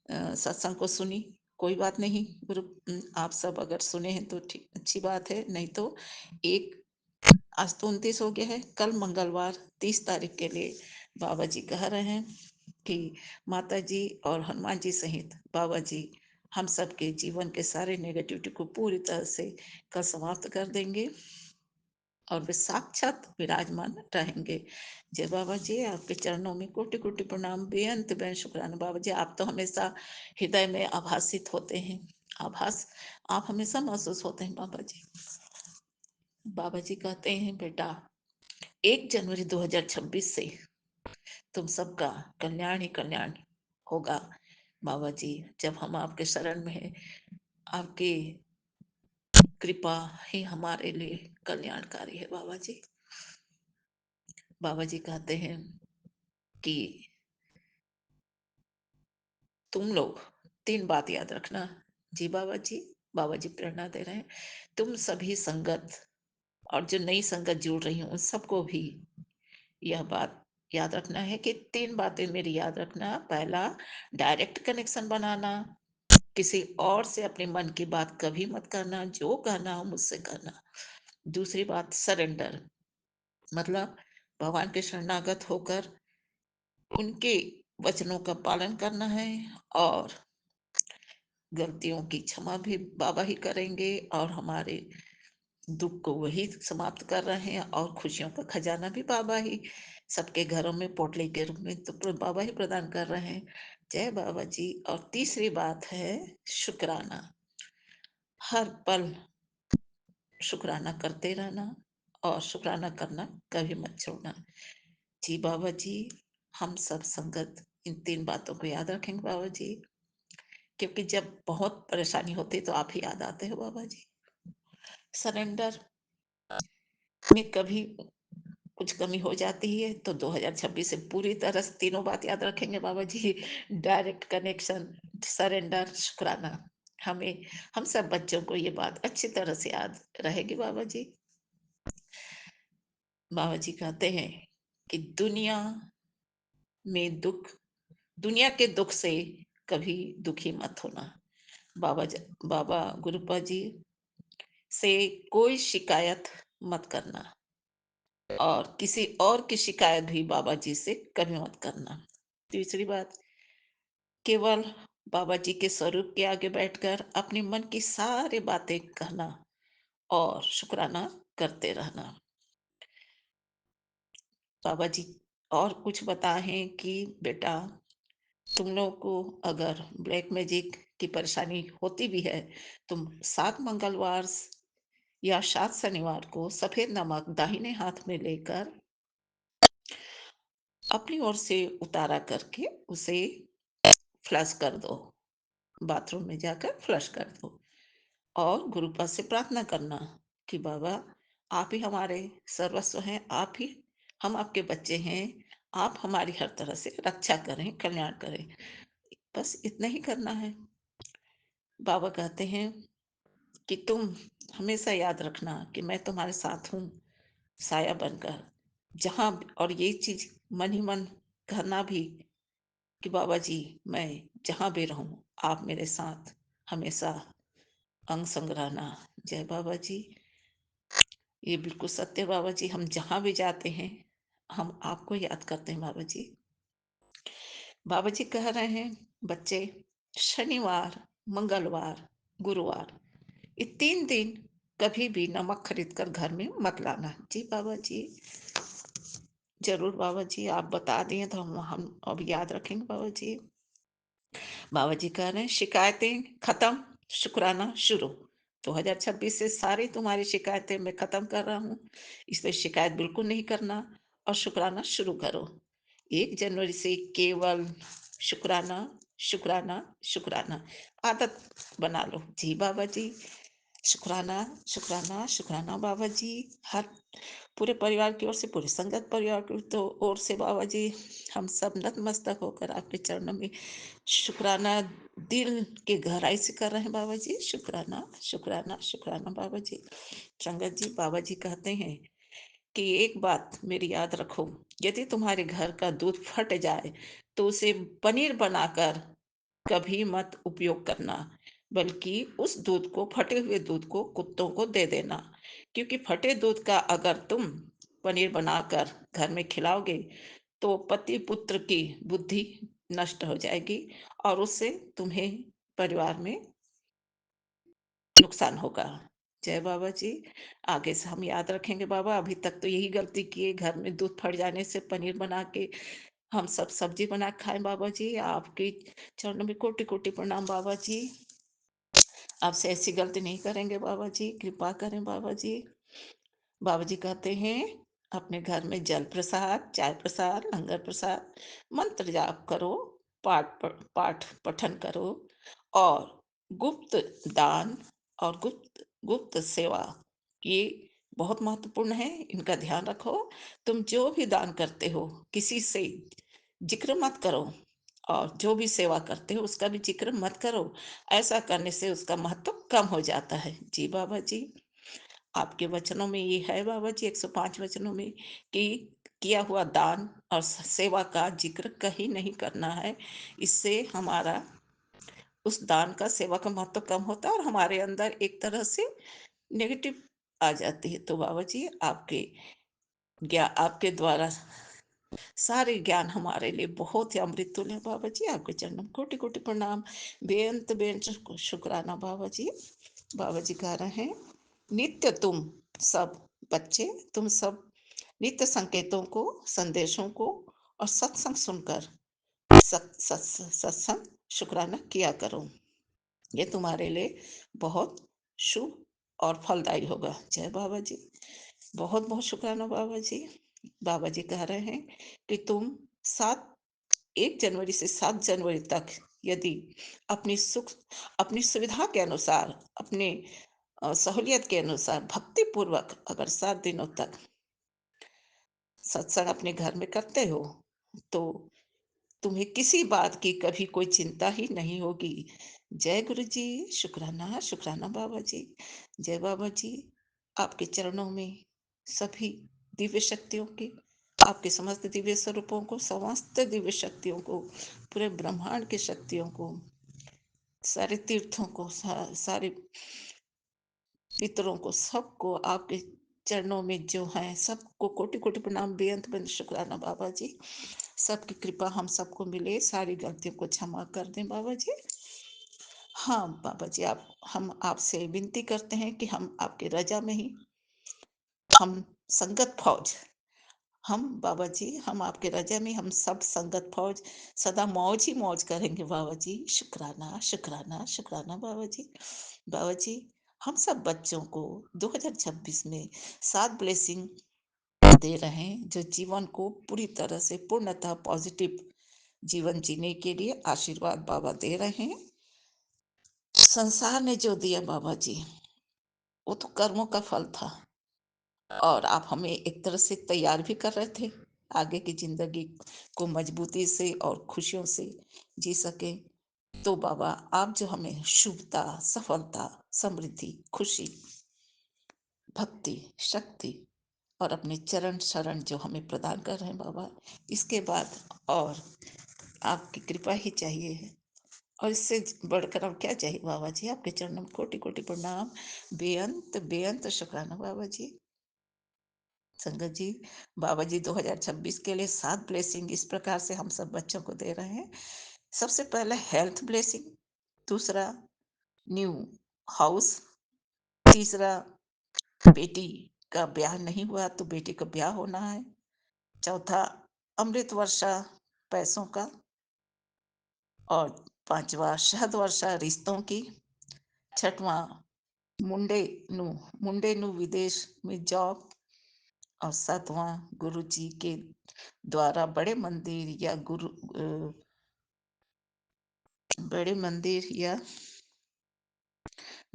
सत्संग को सुनी। कोई बात नहीं गुरु, आप सब अगर सुने हैं तो ठीक, अच्छी बात है। नहीं तो एक आज तो 29 हो गया है, कल मंगलवार 30 तारीख के लिए बाबा जी कह रहे हैं कि माता जी और हनुमान जी सहित बाबा जी हम सबके जीवन के सारे नेगेटिविटी को पूरी तरह से कल समाप्त कर देंगे, और वे साक्षात विराजमान रहेंगे। जय बाबा जी, आपके चरणों में कोटि कोटि प्रणाम, बेअंत बेअंत शुक्राना बाबा जी। आप तो हमेशा हृदय में आभासित होते हैं, आभास आप हमेशा महसूस होते हैं बाबा जी। बाबा जी कहते हैं बेटा 1 जनवरी 2026 से तुम सबका कल्याण ही कल्याण होगा बाबा जी। जब हम आपके शरण में हैं, आपकी कृपा ही हमारे लिए कल्याणकारी है बाबा जी। बाबा जी कहते हैं कि तुम लोग 3 बात याद रखना। जी बाबा जी, बाबा जी प्रेरणा दे रहे हैं। तुम सभी संगत और जो नई संगत जुड़ रही हूँ उन सबको भी यह बात याद रखना है कि 3 बातें मेरी याद रखना। पहला, डायरेक्ट कनेक्शन बनाना, किसी और से अपने मन की बात कभी मत करना, जो कहना हो मुझसे कहना। दूसरी बात, सरेंडर, मतलब भगवान के शरणागत होकर उनके वचनों का पालन करना है, और गलतियों की क्षमा भी बाबा ही करेंगे, और हमारे दुख को वही समाप्त कर रहे हैं, और खुशियों का खजाना भी बाबा ही सबके घरों में पोटली के रूप में तो बाबा ही प्रदान कर रहे हैं। जय बाबा जी। और तीसरी बात है शुक्राना। हर पल शुक्राना करते रहना और शुक्राना करना कभी मत छोड़ना। जी बाबा जी, हम सब संगत इन 3 बातों को याद रखेंगे बाबा जी, क्योंकि जब बहुत परेशानी होती है तो आप ही याद आते हो बाबा जी। सरेंडर में कभी कुछ कमी हो जाती है तो 2026 से पूरी तरह से तीनों बात याद रखेंगे बाबा जी। डायरेक्ट कनेक्शन, सरेंडर, शुक्राना। हमें हम सब बच्चों को ये बात अच्छी तरह से याद रहेगी बाबा जी। बाबा जी कहते हैं कि में दुख दुनिया के दुख से कभी दुखी मत होना। बाबा गुरुपा जी से कोई शिकायत मत करना और किसी और की शिकायत भी बाबा जी से कभी मत करना। तीसरी बात, केवल बाबा जी के स्वरूप के आगे बैठकर अपने मन की सारी बातें कहना और शुक्राना करते रहना। बाबा जी और कुछ बताएं कि बेटा, तुम लोग को अगर ब्लैक मैजिक की परेशानी होती भी है, तुम 7 मंगलवार या 7 शनिवार को सफेद नमक दाहिने हाथ में लेकर अपनी ओर से उतारा करके उसे फ्लश कर दो। बाथरूम में जाकर फ्लश कर दो और गुरुपा से प्रार्थना करना कि बाबा, आप ही हमारे सर्वस्व हैं, आप ही हम आपके बच्चे हैं, आप हमारी हर तरह से रक्षा करें, कल्याण करें। बस इतना ही करना है। बाबा कहते हैं कि तुम हमेशा याद रखना कि मैं तुम्हारे साथ हूँ, साया बनकर। जहाँ और ये चीज़ मन ही मन कहना भी कि बाबा जी, मैं जहाँ भी रहूँ, आप मेरे साथ हमेशा अंग संग रहना। जय बाबा जी। ये बिल्कुल सत्य है बाबा जी, हम जहाँ भी जाते हैं, हम आपको याद करते हैं बाबा जी। बाबा जी कह रहे हैं, बच्चे, शनिवार, मंगलवार, गुरुवार, ये 3 दिन कभी भी नमक खरीद कर घर में मत लाना। जी बाबा जी, ज़रूर बाबा जी, आप बता दिए तो हम अब याद रखेंगे बाबा जी। बाबा जी कह रहे हैं, शिकायतें खत्म, शुक्राना शुरू। 2026 से सारी तुम्हारी शिकायतें मैं खत्म कर रहा हूँ। इस पे शिकायत बिल्कुल नहीं करना और शुक्राना शुरू करो। 1 जनवरी से केवल शुक्राना, शुक्राना, शुक्राना आदत बना लो। जी बाबा जी, शुक्राना, शुक्राना, शुक्राना बाबा जी। हर पूरे परिवार की ओर से, पूरे संगत परिवार की तो ओर से बाबा जी, हम सब नतमस्तक होकर आपके चरणों में शुक्राना दिल के गहराई से कर रहे हैं बाबा जी। शुक्राना, शुक्राना, शुक्राना बाबा जी। संगत जी, बाबा जी कहते हैं कि एक बात मेरी याद रखो, यदि तुम्हारे घर का दूध फट जाए तो उसे पनीर बनाकर कभी मत उपयोग करना, बल्कि उस दूध को, फटे हुए दूध को कुत्तों को दे देना। क्योंकि फटे दूध का अगर तुम पनीर बनाकर घर में खिलाओगे तो पति पुत्र की बुद्धि नष्ट हो जाएगी और उससे तुम्हें परिवार में नुकसान होगा। जय बाबा जी। आगे से हम याद रखेंगे बाबा। अभी तक तो यही गलती की है, घर में दूध फट जाने से पनीर बना के हम सब सब्जी बना के खाएं बाबा जी। आपके चरणों में कोटि कोटि प्रणाम बाबा जी। आपसे ऐसी गलती नहीं करेंगे बाबा जी, कृपा करें बाबा जी। बाबा जी कहते हैं, अपने घर में जल प्रसाद, चाय प्रसाद, लंगर प्रसाद, मंत्र जाप करो, पाठ पठन करो और गुप्त दान और गुप्त गुप्त सेवा, ये बहुत महत्वपूर्ण है, इनका ध्यान रखो। तुम जो भी दान करते हो, किसी से जिक्र मत करो और जो भी सेवा करते हो उसका भी जिक्र मत करो। ऐसा करने से उसका महत्व कम हो जाता है। जी बाबा जी, आपके वचनों में ये है बाबा जी, 105 वचनों में, कि किया हुआ दान और सेवा का जिक्र कहीं नहीं करना है। इससे हमारा उस दान का, सेवा का महत्व कम होता है और हमारे अंदर एक तरह से नेगेटिव आ जाती है। तो बाबा जी, आपके द्वारा सारे ज्ञान हमारे लिए बहुत ही अमृतुल्य है बाबा जी। आपके चरणों में कोटि कोटि प्रणाम, बेअंत शुक्राना बाबा जी। बाबा जी कह रहे हैं, नित्य तुम सब बच्चे, तुम सब नित्य संकेतों को, संदेशों को और सत्संग सुनकर सत्संग शुक्राना किया करो। ये तुम्हारे लिए बहुत शुभ और फलदायी होगा। जय बाबा जी। बहुत बहुत शुक्राना बाबा जी। बाबा जी कह रहे हैं कि तुम 1 जनवरी से 7 जनवरी तक यदि अपनी सुविधा के अनुसार, अपने सहूलियत के अनुसार भक्ति पूर्वक अगर 7 दिनों तक सत्संग अपने घर में करते हो, तो तुम्हें किसी बात की कभी कोई चिंता ही नहीं होगी। जय गुरु जी। शुक्राना, शुक्राना बाबा जी। जय बाबा जी। आपके चरणों में सभी दिव्य शक्तियों की, आपके समस्त दिव्य स्वरूपों को, समस्त दिव्य शक्तियों को, पूरे ब्रह्मांड की शक्तियों को, सारे तीर्थों को, सारे पितरों को, सबको आपके चरणों में जो है, सबको कोटि कोटि प्रणाम, बेअंत बेअंत शुक्राना बाबा जी। सबकी कृपा हम सबको मिले, सारी गलतियों को क्षमा कर दें बाबा जी। हाँ बाबा जी, हम आपसे विनती करते हैं कि हम आपकी रजा में ही, हम संगत फौज, हम बाबा जी, हम आपके रजा में, हम सब संगत फौज सदा मौज ही मौज करेंगे बाबा जी। शुक्राना, शुक्राना, शुक्राना बाबा जी। बाबा जी, हम सब बच्चों को 2026 में 7 ब्लेसिंग दे रहे हैं, जो जीवन को पूरी तरह से पूर्णतः पॉजिटिव जीवन जीने के लिए आशीर्वाद बाबा दे रहे हैं। संसार ने जो दिया बाबा जी, वो तो कर्मों का फल था, और आप हमें एक तरह से तैयार भी कर रहे थे आगे की जिंदगी को मजबूती से और खुशियों से जी सके। तो बाबा, आप जो हमें शुभता, सफलता, समृद्धि, खुशी, भक्ति, शक्ति और अपने चरण शरण जो हमें प्रदान कर रहे हैं बाबा, इसके बाद और आपकी कृपा ही चाहिए है, और इससे बढ़कर अब क्या चाहिए बाबा जी। आपके चरणों में कोटि कोटि प्रणाम, बेअंत बेअंत शुक्राना बाबा जी। संगत जी, बाबा जी 2026 के लिए 7 ब्लेसिंग इस प्रकार से हम सब बच्चों को दे रहे हैं। सबसे पहले हेल्थ ब्लेसिंग, दूसरा न्यू हाउस, तीसरा बेटी का ब्याह नहीं हुआ तो बेटी का ब्याह होना है, चौथा अमृत वर्षा पैसों का, और पांचवा शहद वर्षा रिश्तों की, छठवां मुंडे नु मुंडे नु विदेश में जॉब, और सातवां गुरु जी के द्वारा बड़े मंदिर या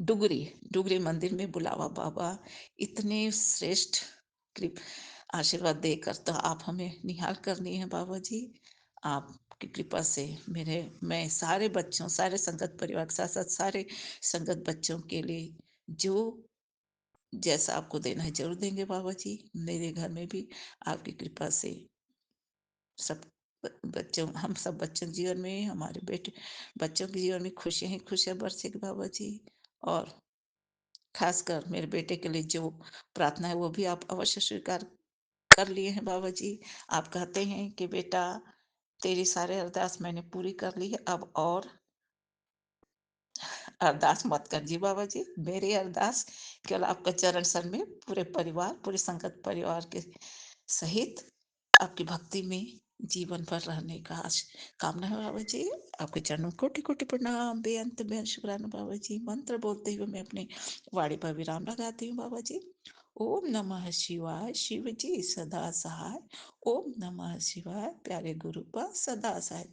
डुगरी डुगरी मंदिर में बुलावा बाबा। इतने श्रेष्ठ कृप आशीर्वाद देकर तो आप हमें निहाल करनी है बाबा जी। आपकी कृपा से मैं सारे बच्चों, सारे संगत परिवार के साथ साथ सारे संगत बच्चों के लिए जो जैसा आपको देना है जरूर देंगे बाबा जी। मेरे घर में भी आपकी कृपा से सब हम सब बच्चों के जीवन में, हमारे बेटे बच्चों के जीवन में खुशियां ही खुशियां बरसेगी बाबा जी। और खासकर मेरे बेटे के लिए जो प्रार्थना है वो भी आप अवश्य स्वीकार कर लिए हैं बाबा जी। आप कहते हैं कि बेटा, तेरी सारे अरदास मैंने पूरी कर ली है, अब और अरदास मत कर जी बाबा जी। मेरी अरदास केवल आपका चरण सर में पूरे परिवार, पूरे संगत परिवार के सहित आपकी भक्ति में जीवन भर रहने का कामना है बाबा जी। आपके चरणों में कोटि कोटि प्रणाम, बेअंत बेअंत शुक्राना बाबा जी। मंत्र बोलते हुए मैं अपनी वाणी पर विराम लगाती हूँ बाबा जी। ओम नमः शिवाय, शिव जी सदा सहाय। ओम नमः शिवाय, प्यारे गुरु पर सदा सहाय।